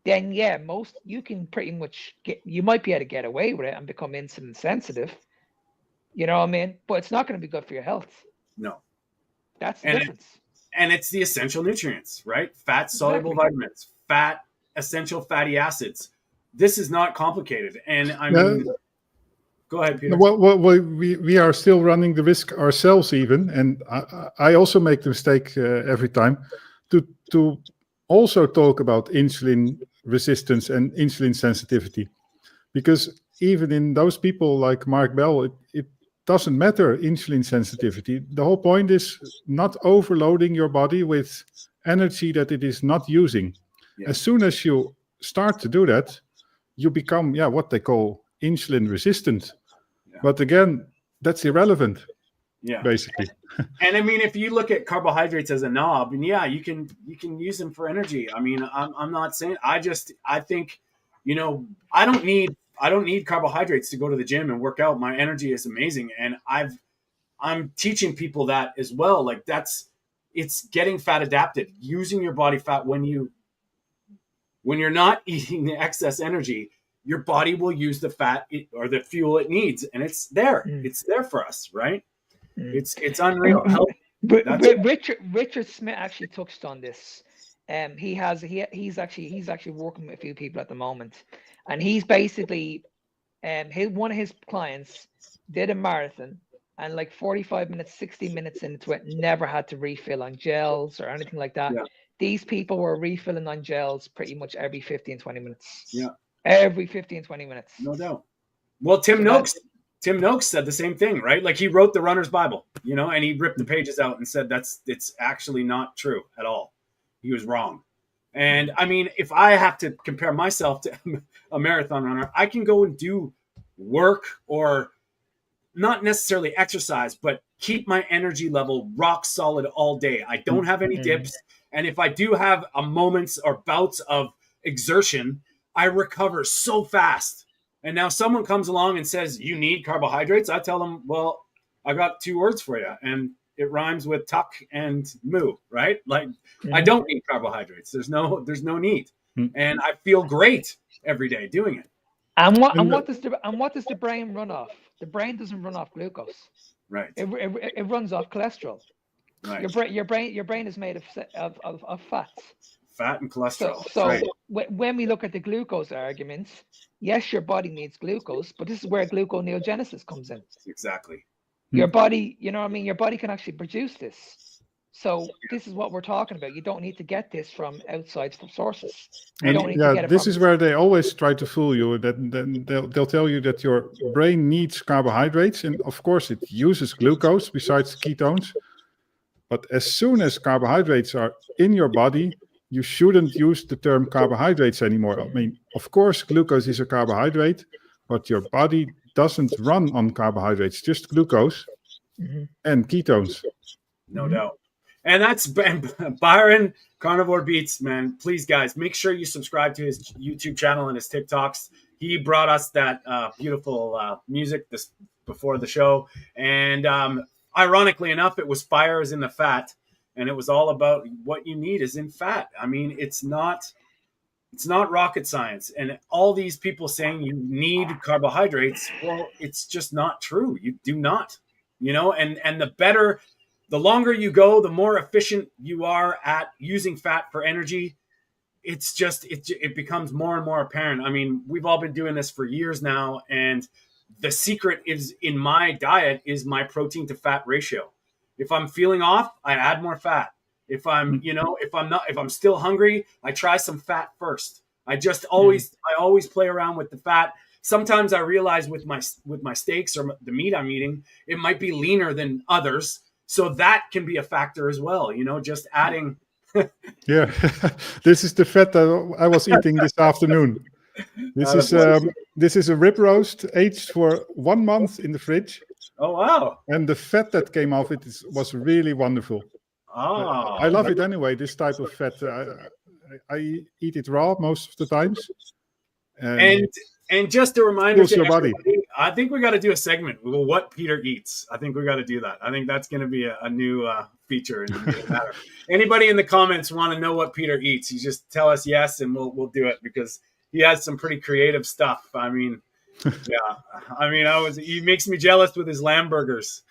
then you can pretty much you might be able to get away with it and become insulin sensitive. You know what I mean? But it's not going to be good for your health. No. That's the difference. And it's the essential nutrients, right? Fat soluble vitamins, fat essential fatty acids. This is not complicated. And I mean, go ahead, Peter. Well, we are still running the risk ourselves even. And I also make the mistake every time to also talk about insulin resistance and insulin sensitivity. Because even in those people like Mark Bell, it doesn't matter insulin sensitivity. The whole point is not overloading your body with energy that it is not using. Yeah. As soon as you start to do that, you become what they call insulin resistant. Yeah. But again, that's irrelevant. Yeah, basically. And I mean, if you look at carbohydrates as a knob, and you can use them for energy. I mean, I'm not saying, I think, you know, I don't need carbohydrates to go to the gym and work out. My energy is amazing, and I'm teaching people that as well. Like it's getting fat adapted, using your body fat when you're not eating the excess energy. Your body will use the fat or the fuel it needs, and it's there. It's there for us, right? It's unreal. But Richard Smith actually touched on this. He's actually working with a few people at the moment, and he's basically one of his clients did a marathon, and like 45 minutes, 60 minutes into it, never had to refill on gels or anything like that. Yeah. These people were refilling on gels pretty much every 15, 20 minutes. Yeah. Every 15, 20 minutes. No doubt. Well, Tim Noakes said the same thing, right? Like he wrote the Runner's Bible, you know, and he ripped the pages out and said it's actually not true at all. He was wrong. And I mean, if I have to compare myself to a marathon runner, I can go and do work or not necessarily exercise, but keep my energy level rock solid all day. I don't have any dips. And if I do have a moments or bouts of exertion, I recover so fast. And now someone comes along and says, you need carbohydrates. I tell them, well, I got 2 words for you. And it rhymes with tuck and moo, right? Like I don't need carbohydrates. There's no need. And I feel great every day doing it. And what does the brain run off? The brain doesn't run off glucose. Right. It runs off cholesterol. Right. Your brain is made of fats. fat and cholesterol. So Right. when we look at the glucose arguments, yes, your body needs glucose, but this is where gluconeogenesis comes in. Exactly. Your body, you know what I mean? Your body can actually produce this. So this is what we're talking about. You don't need to get this from outside sources. You don't need to get it this from... is where they always try to fool you. That then they'll tell you that your brain needs carbohydrates, and of course it uses glucose besides ketones. But as soon as carbohydrates are in your body, you shouldn't use the term carbohydrates anymore. I mean, of course, glucose is a carbohydrate, but your body doesn't run on carbohydrates, just glucose and ketones. No doubt. And that's Byron Carnivore Beats, man. Please, guys, make sure you subscribe to his YouTube channel and his TikToks. He brought us that beautiful music this before the show. And ironically enough, it was Fire is in the Fat. And it was all about what you need is in fat. I mean, it's not rocket science. And all these people saying you need carbohydrates, well, it's just not true. You do not, you know, and the longer you go, the more efficient you are at using fat for energy. It's just, it becomes more and more apparent. I mean, we've all been doing this for years now. And the secret is in my diet is my protein to fat ratio. If I'm feeling off, I add more fat. If I'm, you know, if I'm still hungry, I try some fat first. I always play around with the fat. Sometimes I realize with my steaks or the meat I'm eating, it might be leaner than others. So that can be a factor as well, you know, just adding. Yeah, this is the fat that I was eating this afternoon. This is a rib roast aged for 1 month in the fridge. Oh, wow. And the fat that came off it was really wonderful. Oh, I love it anyway, this type of fat. I eat it raw most of the times. And just a reminder to your body. I think we got to do a segment with what Peter eats. I think we got to do that. I think that's going to be a new feature in the matter. Anybody in the comments want to know what Peter eats? You just tell us yes, and we'll do it because he has some pretty creative stuff. I mean, yeah. I mean, he makes me jealous with his lamb burgers.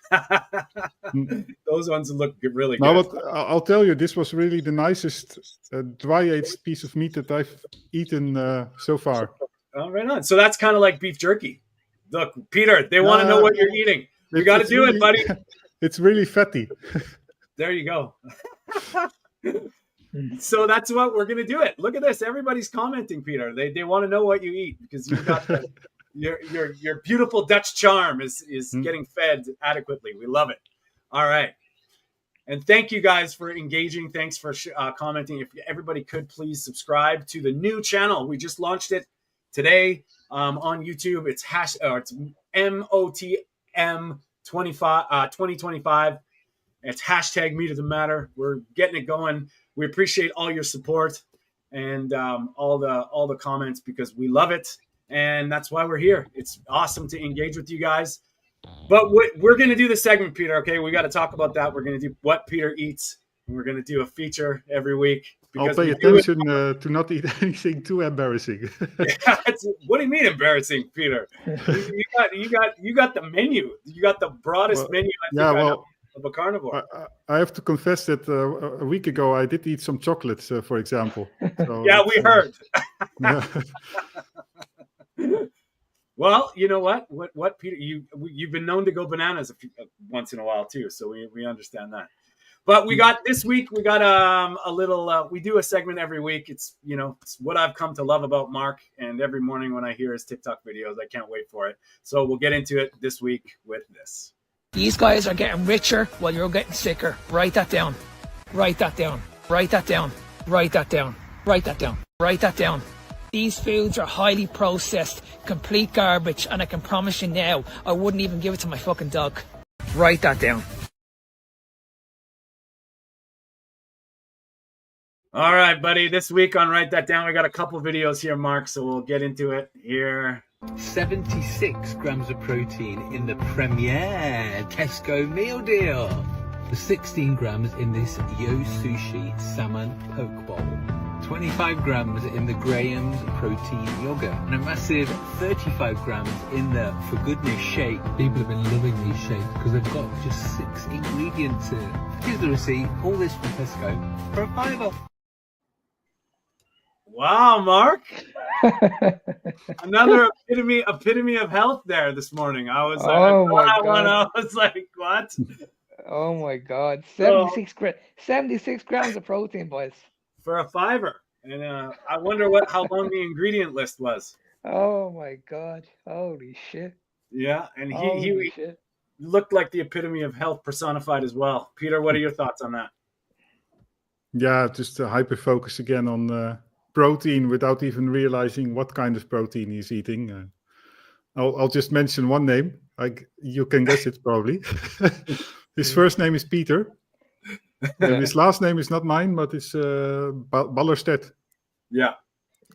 Those ones look really good. No, but I'll tell you, this was really the nicest dry-aged piece of meat that I've eaten so far. Oh, right on. So that's kind of like beef jerky. Look, Peter, they want to know what you're eating. We got to do it, buddy. It's really fatty. There you go. So that's what we're going to do it. Look at this. Everybody's commenting, Peter. They want to know what you eat because you've got your beautiful Dutch charm is getting fed adequately. We love it. All right. And thank you guys for engaging. Thanks for commenting. If everybody could please subscribe to the new channel. We just launched it today on YouTube. It's MOTM 2025. It's hashtag Meat Doesn't Matter. We're getting it going. We appreciate all your support and all the comments because we love it. And that's why we're here. It's awesome to engage with you guys. But we're going to do the segment, Peter. Okay, we got to talk about that. We're going to do what Peter eats. And we're going to do a feature every week. I'll pay attention to not eat anything too embarrassing. Yeah, what do you mean embarrassing, Peter? You got the menu. You got the broadest menu of a carnivore. I have to confess that a week ago I did eat some chocolates, for example. So yeah, we heard. Well, you know what? What Peter? You've been known to go bananas once in a while too, so we understand that. But we got this week. We got a little. We do a segment every week. It's it's what I've come to love about Mark. And every morning when I hear his TikTok videos, I can't wait for it. So we'll get into it this week with this. These guys are getting richer while you're getting sicker. Write that down. Write that down. Write that down. Write that down. Write that down. Write that down. These foods are highly processed, complete garbage, and I can promise you now, I wouldn't even give it to my fucking dog. Write that down. All right, buddy. This week on Write That Down, we got a couple videos here, Mark, so we'll get into it here. 76 grams of protein in the Premier Tesco meal deal. The 16 grams in this Yo Sushi salmon poke bowl. 25 grams in the Graham's protein yogurt. And a massive 35 grams in the For Goodness shake. People have been loving these shakes because they've got just 6 ingredients in it. Here's the receipt. All this from Tesco for a £5. Wow, Mark. Another epitome of health there this morning. I was like, Oh my I God. was like, what? Oh my God. So 76 grams of protein, boys. for a $5, and I wonder how long the ingredient list was. Oh my God. Holy shit. Yeah, and Holy he shit. looked like the epitome of health personified as well. Peter, what are your thoughts on that? Yeah, just hyper focus again on protein without even realizing what kind of protein he's eating. I'll just mention one name. You can guess it probably. His first name is Peter, and his last name is not mine, but it's Ballerstedt. Yeah.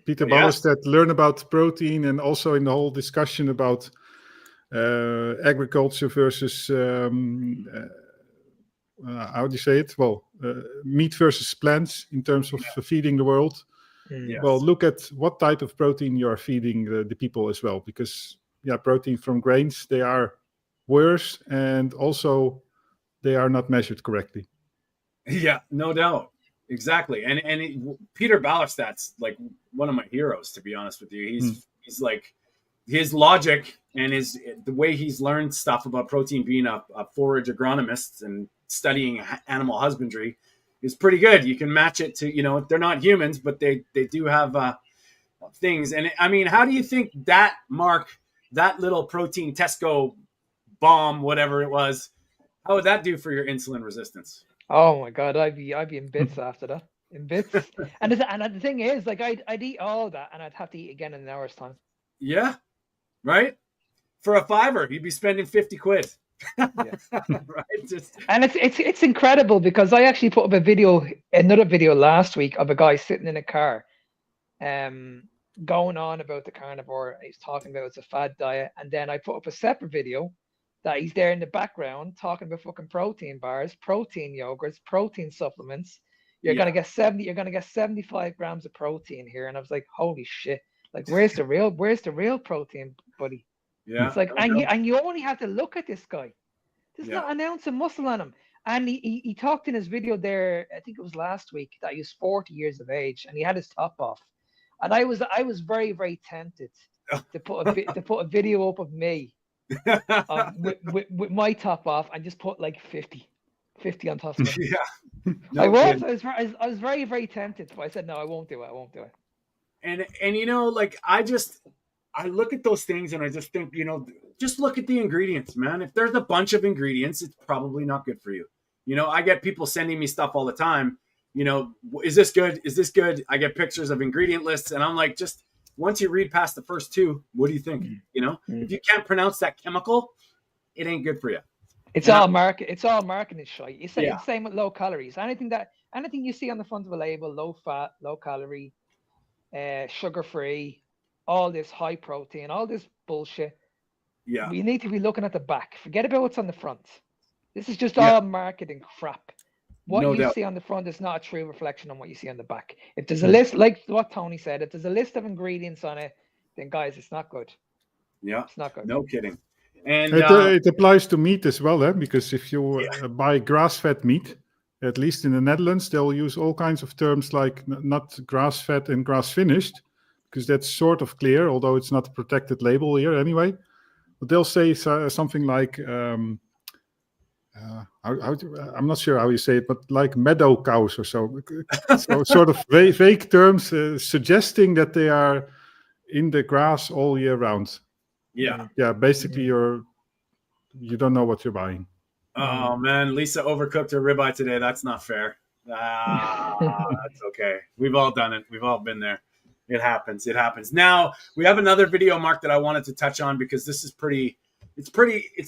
Peter Yes. Ballerstedt. Learn about protein, and also in the whole discussion about agriculture versus how do you say it? Well, meat versus plants in terms of feeding the world. Yes. Well, look at what type of protein you are feeding the people as well, because protein from grains, they are worse, and also they are not measured correctly. Yeah, no doubt. Exactly. And Peter Ballerstedt's like one of my heroes, to be honest with you. He's like, his logic and the way he's learned stuff about protein, being a forage agronomist and studying animal husbandry, is pretty good. You can match it to, they're not humans, but they do have things. And I mean, how do you think that, Mark, that little protein Tesco bomb, whatever it was, how would that do for your insulin resistance? Oh my God, I'd be in bits after that. In bits. and the thing is, like, I'd eat all that and I'd have to eat again in an hour's time. Yeah. Right? For a $5, you'd be spending 50 quid. Yeah. Right? And it's incredible, because I actually put up another video last week of a guy sitting in a car, going on about the carnivore. He's talking about it's a fad diet, and then I put up a separate video that he's there in the background talking about fucking protein bars, protein yogurts, protein supplements. You're gonna get 75 grams of protein here, and I was like, holy shit! Like, where's the real protein, buddy? Yeah. It's like, and you only have to look at this guy. There's not an ounce of muscle on him. And he talked in his video there, I think it was last week, that he was 40 years of age and he had his top off. And I was very, very tempted to put a video up of me with my top off and just put like 50 on top of it. Yeah. No, I was very, very tempted, but I said, no, I won't do it. And like, I look at those things and I just think, just look at the ingredients, man. If there's a bunch of ingredients, it's probably not good for you. I get people sending me stuff all the time. Is this good? Is this good? I get pictures of ingredient lists, and I'm like, just once you read past the first two, what do you think? If you can't pronounce that chemical, it ain't good for you. It's all marketing shite. It's the same with low calories. Anything you see on the front of a label, low fat, low calorie, sugar free, all this high protein, all this bullshit. Yeah. We need to be looking at the back. Forget about what's on the front. This is just all marketing crap. What you see on the front is not a true reflection on what you see on the back. If there's a list, like what Tony said, if there's a list of ingredients on it, then guys, it's not good. Yeah. It's not good. No kidding. And it applies to meat as well, because if you buy grass-fed meat, at least in the Netherlands, they'll use all kinds of terms like not grass-fed and grass-finished, because that's sort of clear, although it's not a protected label here anyway. But they'll say something like, I'm not sure how you say it, but like meadow cows or so. So sort of vague terms suggesting that they are in the grass all year round. Yeah. Yeah, basically you don't know what you're buying. Oh, man, Lisa overcooked her ribeye today. That's not fair. That's okay. We've all done it. We've all been there. It happens. Now, we have another video, Mark, that I wanted to touch on, because this is it's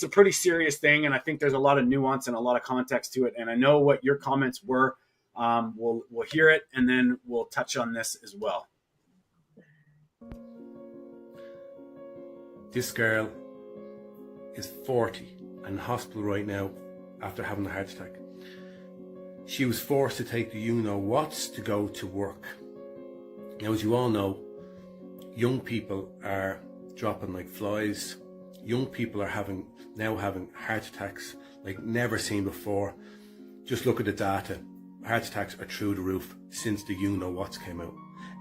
a pretty serious thing. And I think there's a lot of nuance and a lot of context to it. And I know what your comments were. We'll hear it, and then we'll touch on this as well. This girl is 40 and in hospital right now after having a heart attack. She was forced to take the you-know-whats to go to work. Now, as you all know, young people are dropping like flies. Young people are having heart attacks like never seen before. Just look at the data. Heart attacks are through the roof since the you-know-whats came out.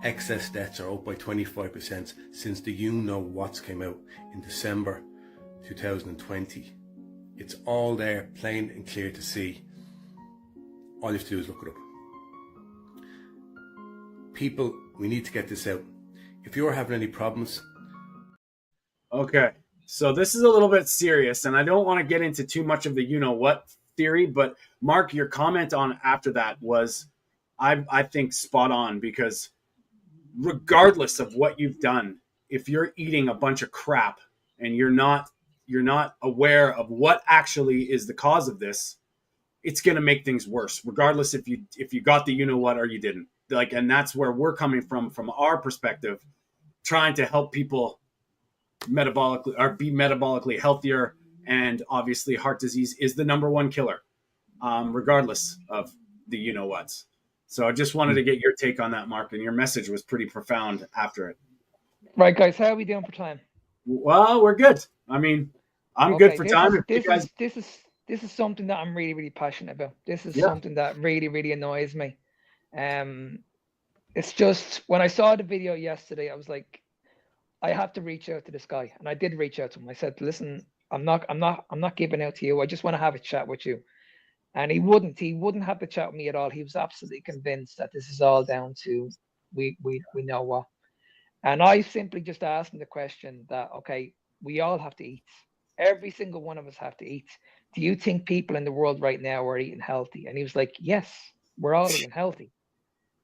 Excess deaths are up by 25% since the You Know What's came out in December 2020. It's all there, plain and clear to see. All you have to do is look it up. People, we need to get this out. If you're having any problems... Okay, so this is a little bit serious, and I don't want to get into too much of the you-know-what theory, but Mark, your comment on after that was, I think, spot on, because regardless of what you've done, if you're eating a bunch of crap and you're not aware of what actually is the cause of this, it's going to make things worse, regardless if you got the you-know-what or you didn't. Like, and that's where we're coming from our perspective, trying to help people metabolically or be metabolically healthier. And obviously heart disease is the number one killer, regardless of the you-know-whats. So I just wanted to get your take on that, Mark, and your message was pretty profound after it. Right, guys, how are we doing for time? Well, we're good. I mean, I'm good for time. This is something that I'm really, really passionate about. This is something that really, really annoys me. It's just, when I saw the video yesterday, I was like, I have to reach out to this guy, and I did reach out to him. I said, listen, I'm not giving out to you. I just want to have a chat with you. And he wouldn't have the chat with me at all. He was absolutely convinced that this is all down to we know what. And I simply just asked him the question that, okay, we all have to eat. Every single one of us have to eat. Do you think people in the world right now are eating healthy? And he was like, yes, we're all eating healthy.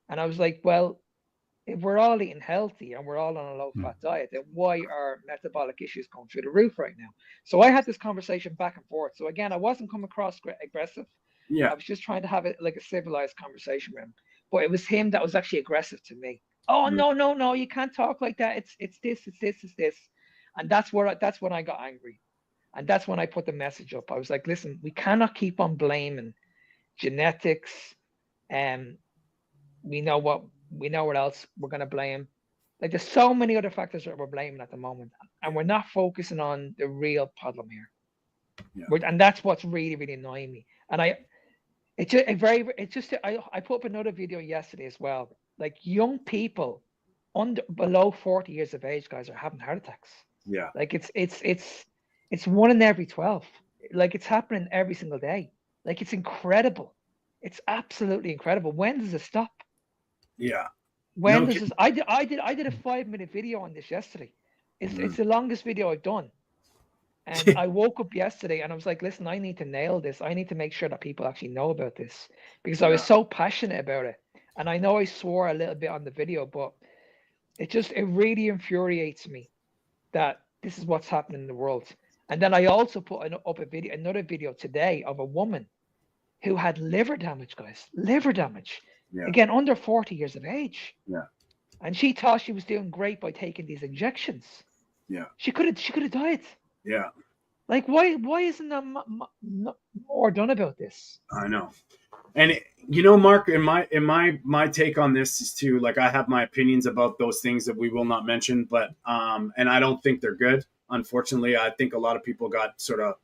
And I was like, well, if we're all eating healthy and we're all on a low-fat diet, then why are metabolic issues going through the roof right now? So I had this conversation back and forth. So again, I wasn't coming across aggressive. Yeah. I was just trying to have it like a civilized conversation with him. But it was him that was actually aggressive to me. Oh, no, you can't talk like that. It's this. And that's when I got angry. And that's when I put the message up. I was like, listen, we cannot keep on blaming genetics. And we know what else we're going to blame. Like, there's so many other factors that we're blaming at the moment. And we're not focusing on the real problem here. Yeah. And that's what's really, really annoying me. And I put up another video yesterday as well. Like, young people below 40 years of age, guys, are having heart attacks. Yeah. Like, it's 1 in every 12. Like, it's happening every single day. Like, it's incredible. It's absolutely incredible. When does it stop? Yeah. When does this? I did a 5-minute video on this yesterday. It's the longest video I've done. And I woke up yesterday and I was like, listen, I need to nail this. I need to make sure that people actually know about this, because I was so passionate about it. And I know I swore a little bit on the video, but it really infuriates me that this is what's happening in the world. And then I also put up another video today of a woman who had liver damage, guys. Liver damage. Yeah. Again, under 40 years of age. Yeah. And she thought she was doing great by taking these injections. Yeah. She could have died. Yeah. Like, why isn't there more done about this? I know. And Mark, in my take on this is too, like, I have my opinions about those things that we will not mention, but and I don't think they're good. Unfortunately, I think a lot of people got sort of,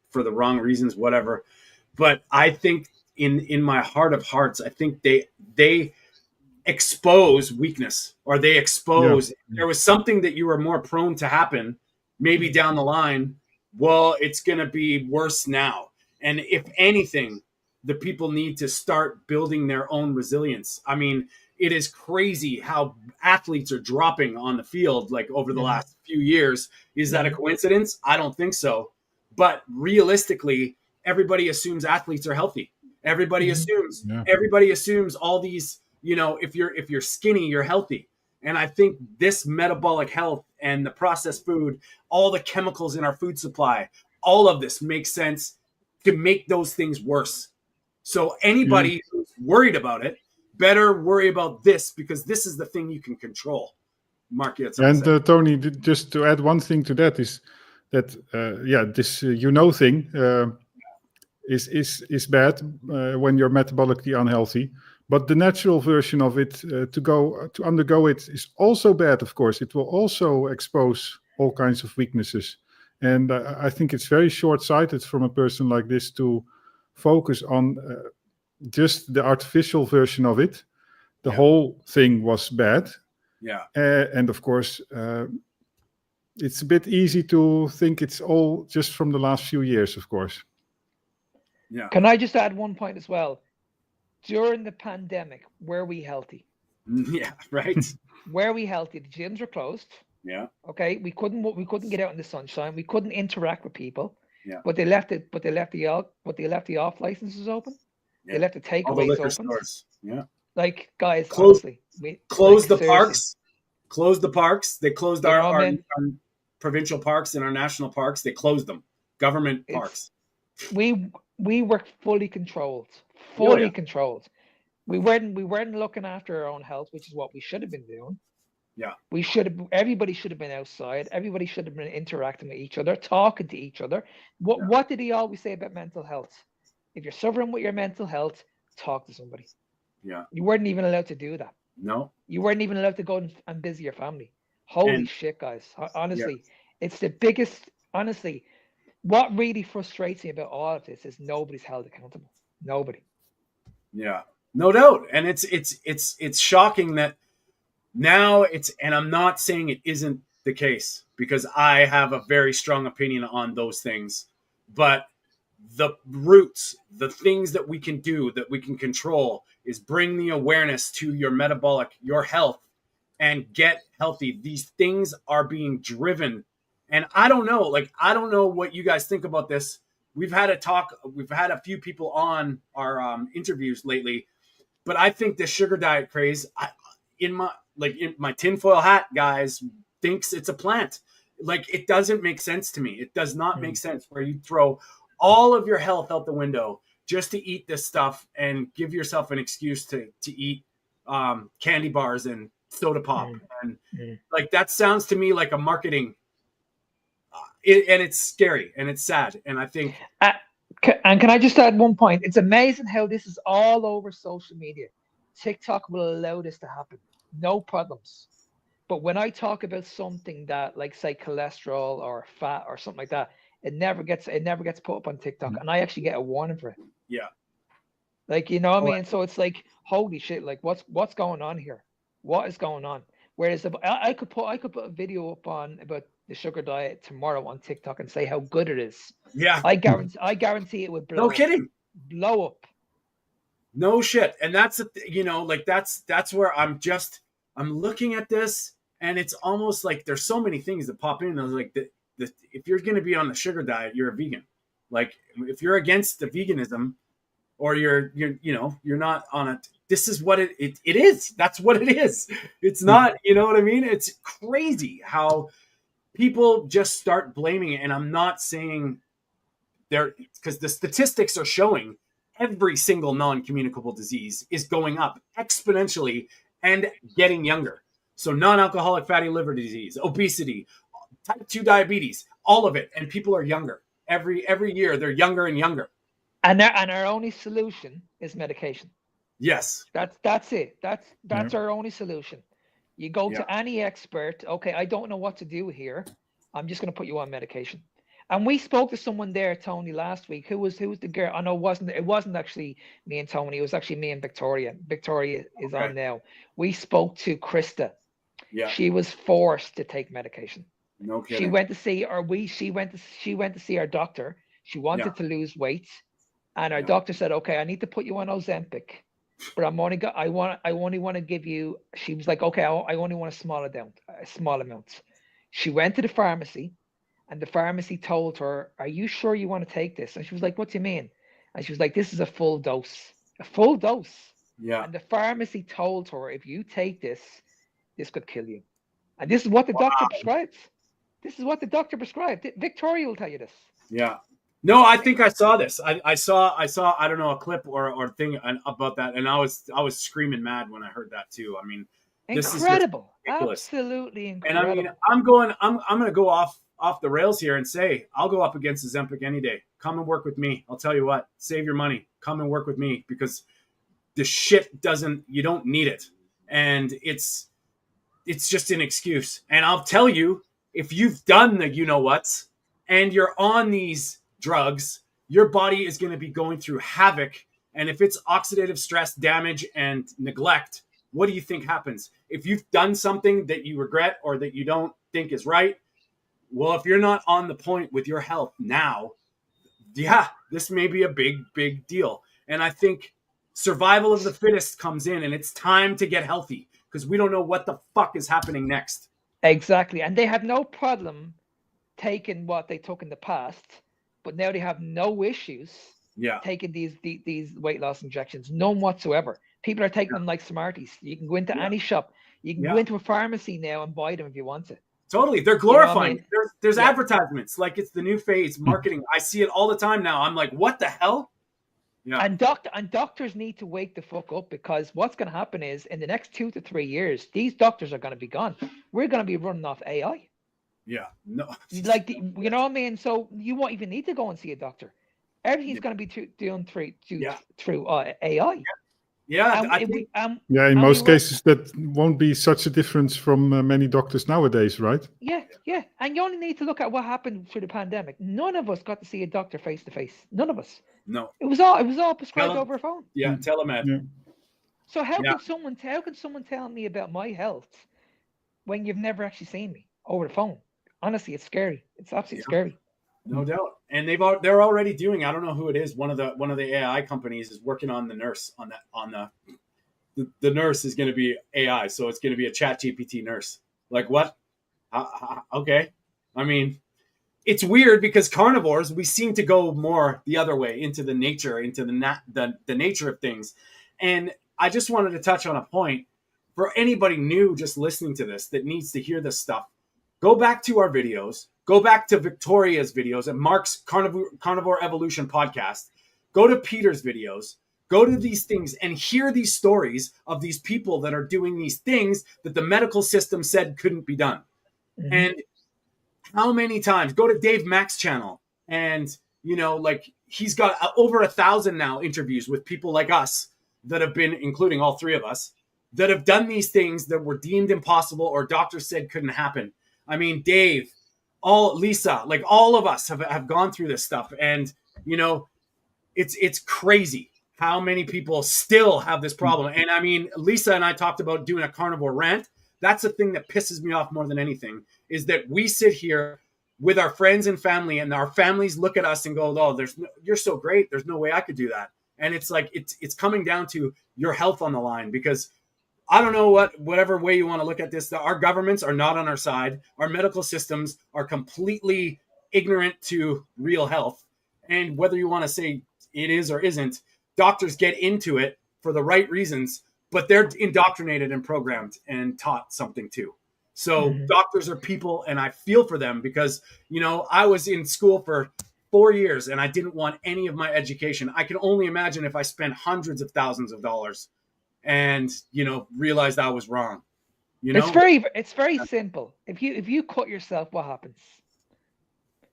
for the wrong reasons, whatever. But I think in my heart of hearts, I think they expose weakness, or they expose there was something that you were more prone to happen maybe down the line. Well, it's going to be worse now. And if anything, the people need to start building their own resilience. I mean, it is crazy how athletes are dropping on the field, like, over the last few years. Is that a coincidence? I don't think so. But realistically, everybody assumes athletes are healthy. Everybody assumes all these, if you're skinny, you're healthy. And I think this metabolic health and the processed food, all the chemicals in our food supply, all of this makes sense to make those things worse. So anybody who's worried about it better worry about this, because this is the thing you can control. Mark, you had something to say. Tony, just to add one thing to that is that this thing is bad when you're metabolically unhealthy. But the natural version of it, to undergo it, is also bad. Of course, it will also expose all kinds of weaknesses. And I think it's very short-sighted from a person like this to focus on just the artificial version of it. the whole thing was bad. Yeah. And of course, it's a bit easy to think it's all just from the last few years, of course. Yeah. Can I just add one point as well? During the pandemic, were we healthy? Yeah, right. Were we healthy? The gyms were closed. Yeah. Okay, we couldn't get out in the sunshine. We couldn't interact with people. Yeah. But they left the off licenses open. Yeah. They left the All the takeaways liquor open. stores. Yeah. Like, guys, Close- honestly, Closed the seriously. parks. Closed the parks. They closed You know our what I mean? provincial parks and our national parks. They closed them. Government It's- parks. We were fully controlled. Controlled. We weren't looking after our own health, which is what we should have been doing. Yeah. Everybody should have been outside. Everybody should have been interacting with each other, talking to each other. What did he always say about mental health? If you're suffering with your mental health, talk to somebody. Yeah. You weren't even allowed to do that. No. You weren't even allowed to go and visit your family. Holy shit, guys. Honestly, it's the biggest, honestly, what really frustrates me about all of this is nobody's held accountable. Nobody. Yeah. No doubt. And it's shocking that now and I'm not saying it isn't the case, because I have a very strong opinion on those things, but the roots, the things that we can do, that we can control, is bring the awareness to your metabolic, your health, and get healthy. These things are being driven. And I don't know what you guys think about this. We've had a few people on our interviews lately, but I think the sugar diet craze, in my tinfoil hat, guys, thinks it's a plant. Like, it doesn't make sense to me. It does not make sense where you throw all of your health out the window just to eat this stuff and give yourself an excuse to eat candy bars and soda pop. And like, that sounds to me like a marketing, and it's scary and it's sad. And I think, and can I just add one point? It's amazing how this is all over social media. TikTok will allow this to happen, no problems. But when I talk about something that, like, say, cholesterol or fat or something like that, it never gets put up on TikTok, and I actually get a warning for it. Yeah. Like, you know what I mean? So it's like, holy shit! Like, what's going on here? What is going on? Whereas I could put a video up about the sugar diet tomorrow on TikTok and say how good it is. Yeah. I guarantee it would blow. No kidding. Blow up. No shit. And that's that's where I'm looking at this, and it's almost like there's so many things that pop in. I was like, if you're going to be on the sugar diet, you're a vegan. Like, if you're against the veganism, or you're not on it, this is what it is. That's what it is. It's not, you know what I mean? It's crazy how people just start blaming it. And I'm not saying because the statistics are showing every single non-communicable disease is going up exponentially and getting younger. So non-alcoholic fatty liver disease, obesity, type 2 diabetes, all of it. And people are younger. Every year they're younger and younger. And our only solution is medication. Yes. That's it. That's our only solution. You go to any expert. Okay, I don't know what to do here. I'm just going to put you on medication. And we spoke to someone there, Tony, last week. Who was the girl? I know it wasn't actually me and Tony. It was actually me and Victoria. Victoria is on now. We spoke to Krista. Yeah. She was forced to take medication. No kidding. She went to see our doctor. She wanted to lose weight, and our doctor said, "Okay, I need to put you on Ozempic, but I only want to give you." She was like, "Okay, I only want a small amount." She went to the pharmacy, and the pharmacy told her, "Are you sure you want to take this?" And she was like, "What do you mean?" And she was like, "This is a full dose." A full dose. Yeah. And the pharmacy told her, "If you take this, this could kill you." And this is what the doctor prescribes. This is what the doctor prescribed. Victoria will tell you this. Yeah. No, I think I saw this. I saw I don't know, a clip or thing about that, and I was screaming mad when I heard that too. I mean, this incredible. Is ridiculous. Absolutely incredible. And I mean, I'm going to go off the rails here and say I'll go up against Ozempic any day. Come and work with me. I'll tell you what, save your money. Come and work with me, because the shit you don't need it, and it's just an excuse. And I'll tell you, if you've done the you-know-whats and you're on these drugs, your body is going to be going through havoc. And if it's oxidative stress, damage, and neglect, what do you think happens? If you've done something that you regret or that you don't think is right, well, if you're not on the point with your health now, yeah, this may be a big deal. And I think survival of the fittest comes in, and it's time to get healthy because we don't know what the fuck is happening next. Exactly. And they have no problem taking what they took in the past, but now they have no issues taking these weight loss injections, none whatsoever. People are taking them like Smarties. You can go into any shop. You can go into a pharmacy now and buy them if you want to. Totally. They're glorifying. You know what I mean? There's advertisements like it's the new phase marketing. I see it all the time now. I'm like, what the hell? Yeah. And doctors need to wake the fuck up, because what's going to happen is in the next 2 to 3 years, these doctors are going to be gone. We're going to be running off AI. Yeah. No. Like, you know what I mean? So you won't even need to go and see a doctor. Everything's going to be done through AI. Yeah. In most cases, that won't be such a difference from many doctors nowadays, right? Yeah. And you only need to look at what happened through the pandemic. None of us got to see a doctor face to face. None of us. No. It was all prescribed over a phone. Yeah, telemed. Yeah. So how can someone tell me about my health when you've never actually seen me over the phone? Honestly, it's scary. It's absolutely scary. No doubt. And they're already doing, I don't know who it is, one of the AI companies is working on the nurse the nurse is going to be AI, so it's going to be a ChatGPT nurse. Like what? Okay. I mean, it's weird because carnivores, we seem to go more the other way into the nature, into the nature of things. And I just wanted to touch on a point for anybody new just listening to this that needs to hear this stuff. Go back to our videos. Go back to Victoria's videos and Mark's Carnivore Evolution podcast. Go to Peter's videos. Go to these things and hear these stories of these people that are doing these things that the medical system said couldn't be done. Mm-hmm. And how many times? Go to Dave Mack's channel and, like he's got over 1,000 now interviews with people like us that have been, including all three of us, that have done these things that were deemed impossible or doctors said couldn't happen. I mean, Dave, Lisa, like all of us have gone through this stuff. And, it's crazy how many people still have this problem. And I mean, Lisa and I talked about doing a carnivore rant. That's the thing that pisses me off more than anything, is that we sit here with our friends and family and our families look at us and go, oh, you're so great. There's no way I could do that. And it's like, it's coming down to your health on the line, because I don't know whatever way you want to look at this, our governments are not on our side. Our medical systems are completely ignorant to real health. And whether you want to say it is or isn't, doctors get into it for the right reasons, but they're indoctrinated and programmed and taught something too. So doctors are people, and I feel for them because, I was in school for 4 years and I didn't want any of my education. I can only imagine if I spent hundreds of thousands of dollars and, realized I was wrong. It's very simple. If you cut yourself, what happens?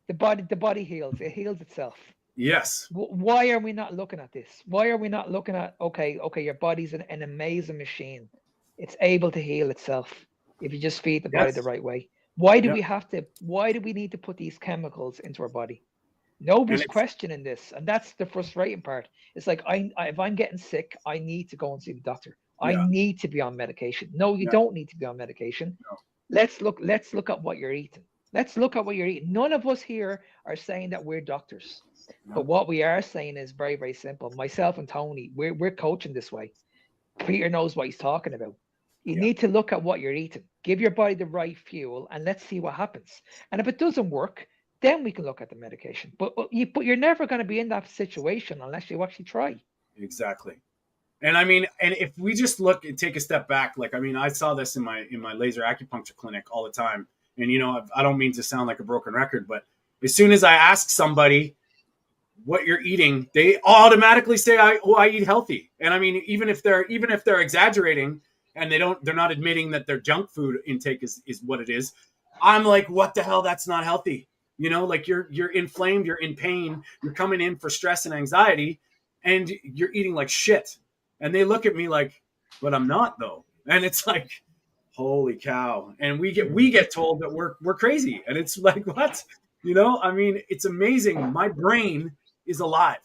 The body heals. It heals itself. Yes. Why are we not looking at this? Why are we not looking at, okay, your body's an amazing machine. It's able to heal itself if you just feed the body the right way. Why do we need to put these chemicals into our body? Nobody's questioning this. And that's the frustrating part. It's like, if I'm getting sick, I need to go and see the doctor. I need to be on medication. No, you don't need to be on medication. No. Let's look at what you're eating. Let's look at what you're eating. None of us here are saying that we're doctors. No. But what we are saying is very, very simple. Myself and Tony, we're coaching this way. Peter knows what he's talking about. You need to look at what you're eating. Give your body the right fuel, and let's see what happens. And if it doesn't work, then we can look at the medication. But you're never going to be in that situation unless you actually try. Exactly. And I mean, and if we just look and take a step back, like, I mean, I saw this in my laser acupuncture clinic all the time. And, I don't mean to sound like a broken record, but as soon as I ask somebody what you're eating, they automatically say, I eat healthy. And I mean, even if they're exaggerating and they're not admitting that their junk food intake is what it is, I'm like, what the hell? That's not healthy. Like you're inflamed, you're in pain, you're coming in for stress and anxiety, and you're eating like shit. And they look at me like, but I'm not though. And it's like, holy cow. And we get told that we're crazy. And it's like, what? I mean, it's amazing. My brain is alive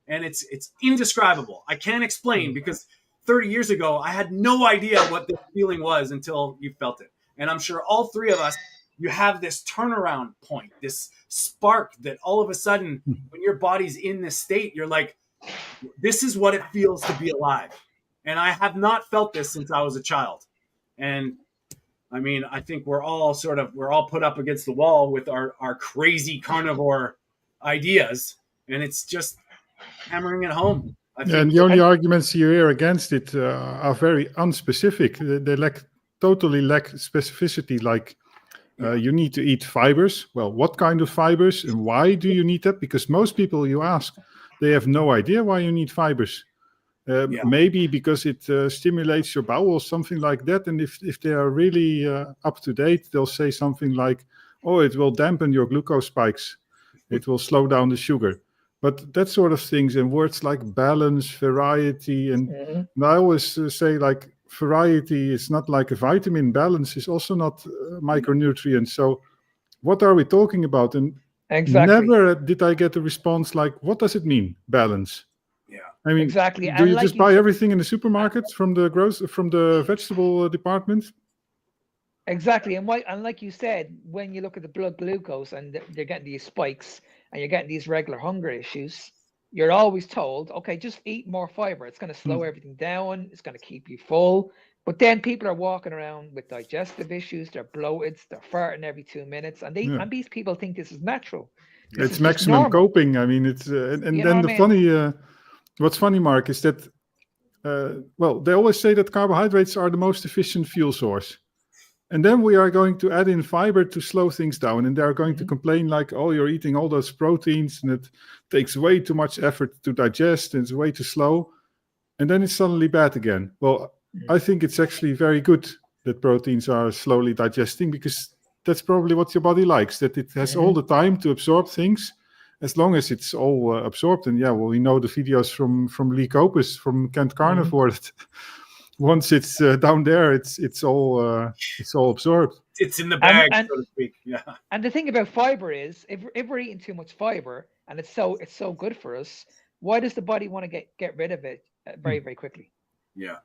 and it's indescribable. I can't explain, because 30 years ago, I had no idea what this feeling was until you felt it. And I'm sure all three of us, you have this turnaround point, this spark that all of a sudden, when your body's in this state, you're like, this is what it feels to be alive. And I have not felt this since I was a child. And I mean, I think we're all put up against the wall with our crazy carnivore ideas. And it's just hammering it home. And the only arguments you hear against it are very unspecific. They totally lack specificity, like you need to eat fibers. Well, what kind of fibers and why do you need that? Because most people you ask, they have no idea why you need fibers. Maybe because it stimulates your bowels, something like that. And if they are really up to date, they'll say something like, oh, it will dampen your glucose spikes. It will slow down the sugar. But that sort of things, and words like balance, variety, and I always say, like, variety is not like a vitamin. Balance is also not micronutrients. So what are we talking about? And never did I get a response like, what does it mean, balance? Yeah, I mean, exactly. Do you just buy everything in the supermarket from the vegetable department? Exactly. And like you said, when you look at the blood glucose and they're getting these spikes and you're getting these regular hunger issues, you're always told, okay, just eat more fiber. It's going to slow everything down. It's going to keep you full. But then people are walking around with digestive issues. They're bloated. They're farting every 2 minutes. And these people think this is natural. It's maximum coping. I mean, it's and then the funny, what's funny, Mark, is that they always say that carbohydrates are the most efficient fuel source. And then we are going to add in fiber to slow things down. And they're going to complain like, oh, you're eating all those proteins and it takes way too much effort to digest and it's way too slow. And then it's suddenly bad again. Well, I think it's actually very good that proteins are slowly digesting, because that's probably what your body likes, that it has all the time to absorb things, as long as it's all absorbed. And we know the videos from Lee Copus, from Kent Carnivore, that once it's down there, it's all absorbed. It's in the bag, so to speak. Yeah. And the thing about fiber is, if we're eating too much fiber and it's so good for us, why does the body want to get rid of it very, very quickly? Yeah.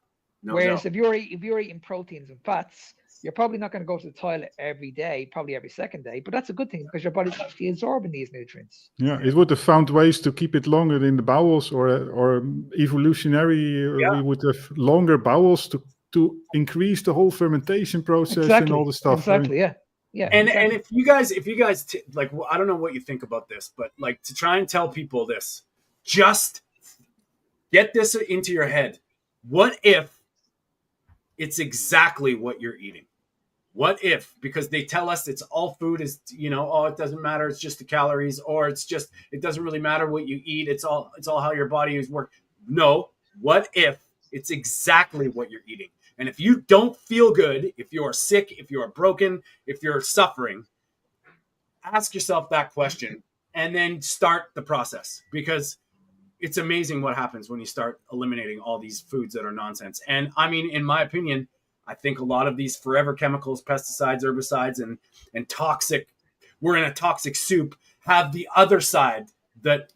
No Whereas doubt. if you're eating proteins and fats, you're probably not going to go to the toilet every day, probably every second day. But that's a good thing, because your body's actually absorbing these nutrients. Yeah, it would have found ways to keep it longer in the bowels, or evolutionary. We would have longer bowels to increase the whole fermentation process and all the stuff. Exactly. Yeah. And if you guys like, I don't know what you think about this, but like, to try and tell people this, just get this into your head. What if it's exactly what you're eating? What if, because they tell us it's all food is, it doesn't matter, it's just the calories, or it doesn't really matter what you eat, it's all how your body is working. No, what if it's exactly what you're eating? And if you don't feel good, if you're sick, if you're broken, if you're suffering, ask yourself that question and then start the process, because it's amazing what happens when you start eliminating all these foods that are nonsense. And I mean, in my opinion, I think a lot of these forever chemicals, pesticides, herbicides, and toxic, we're in a toxic soup, have the other side that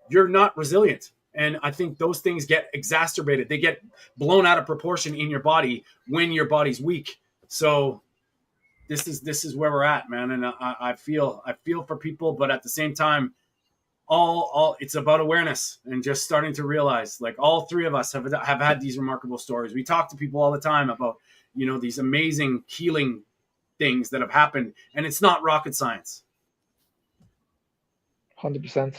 you're not resilient. And I think those things get exacerbated. They get blown out of proportion in your body when your body's weak. So this is where we're at, man. And I feel for people, but at the same time, all it's about awareness and just starting to realize, like, all three of us have had these remarkable stories. We talk to people all the time about, these amazing healing things that have happened, and it's not rocket science. 100%.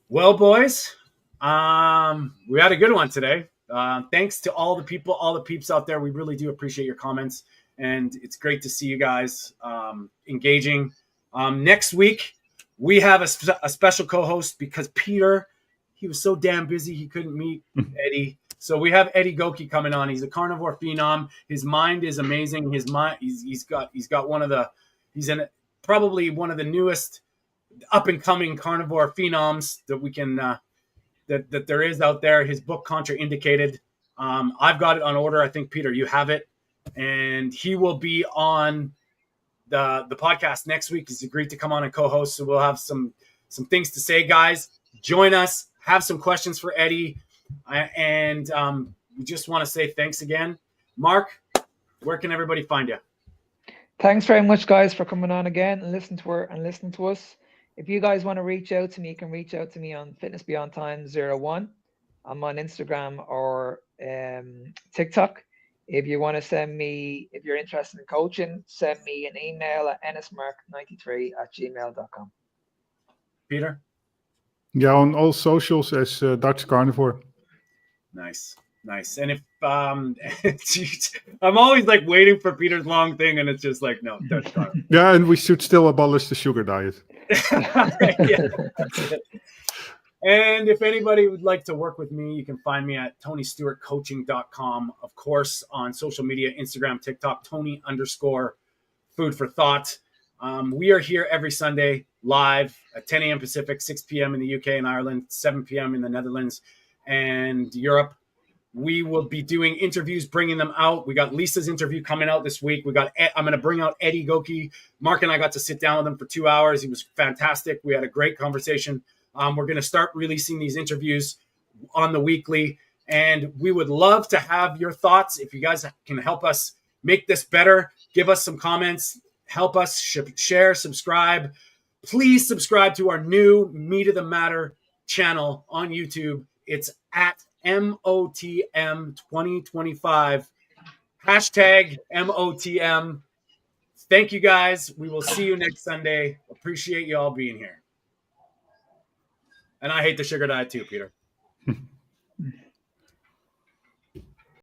Well, boys, we had a good one today. Thanks to all the people, all the peeps out there. We really do appreciate your comments, and it's great to see you guys engaging. Next week, we have a special co-host, because Peter, he was so damn busy he couldn't meet Eddie. So we have Eddie Goki coming on. He's a carnivore phenom. His mind is amazing. His mind, he's got probably one of the newest up and coming carnivore phenoms that we can that there is out there. His book, Contraindicated. I've got it on order. I think, Peter, you have it, and he will be on the podcast next week. He's agreed to come on and co-host, so we'll have some things to say. Guys, join us, have some questions for Eddie, And we just want to say thanks again. Mark, where can everybody find you? Thanks very much, guys, for coming on again and listening to us. If you guys want to reach out to me, you can reach out to me on Fitness Beyond Time 01. I'm on Instagram or TikTok. If you want to send me, if you're interested in coaching, send me an email at ennismark93@gmail.com. Peter? Yeah, on all socials as Dutch Carnivore. Nice. And if I'm always like waiting for Peter's long thing, and it's just like, no, Dutch Carnivore. Yeah, and we should still abolish the sugar diet. Yeah. And if anybody would like to work with me, you can find me at tonystewartcoaching.com. Of course, on social media, Instagram, TikTok, Tony_food for thought. We are here every Sunday live at 10 a.m. Pacific, 6 p.m. in the UK and Ireland, 7 p.m. in the Netherlands and Europe. We will be doing interviews, bringing them out. We got Lisa's interview coming out this week. I'm going to bring out Eddie Goki. Mark and I got to sit down with him for 2 hours. He was fantastic. We had a great conversation. We're going to start releasing these interviews on the weekly, and we would love to have your thoughts. If you guys can help us make this better, give us some comments, help us share, subscribe. Please subscribe to our new Meat of the Matter channel on YouTube. It's at MOTM 2025. Hashtag MOTM. Thank you, guys. We will see you next Sunday. Appreciate you all being here. And I hate the sugar diet too, Peter.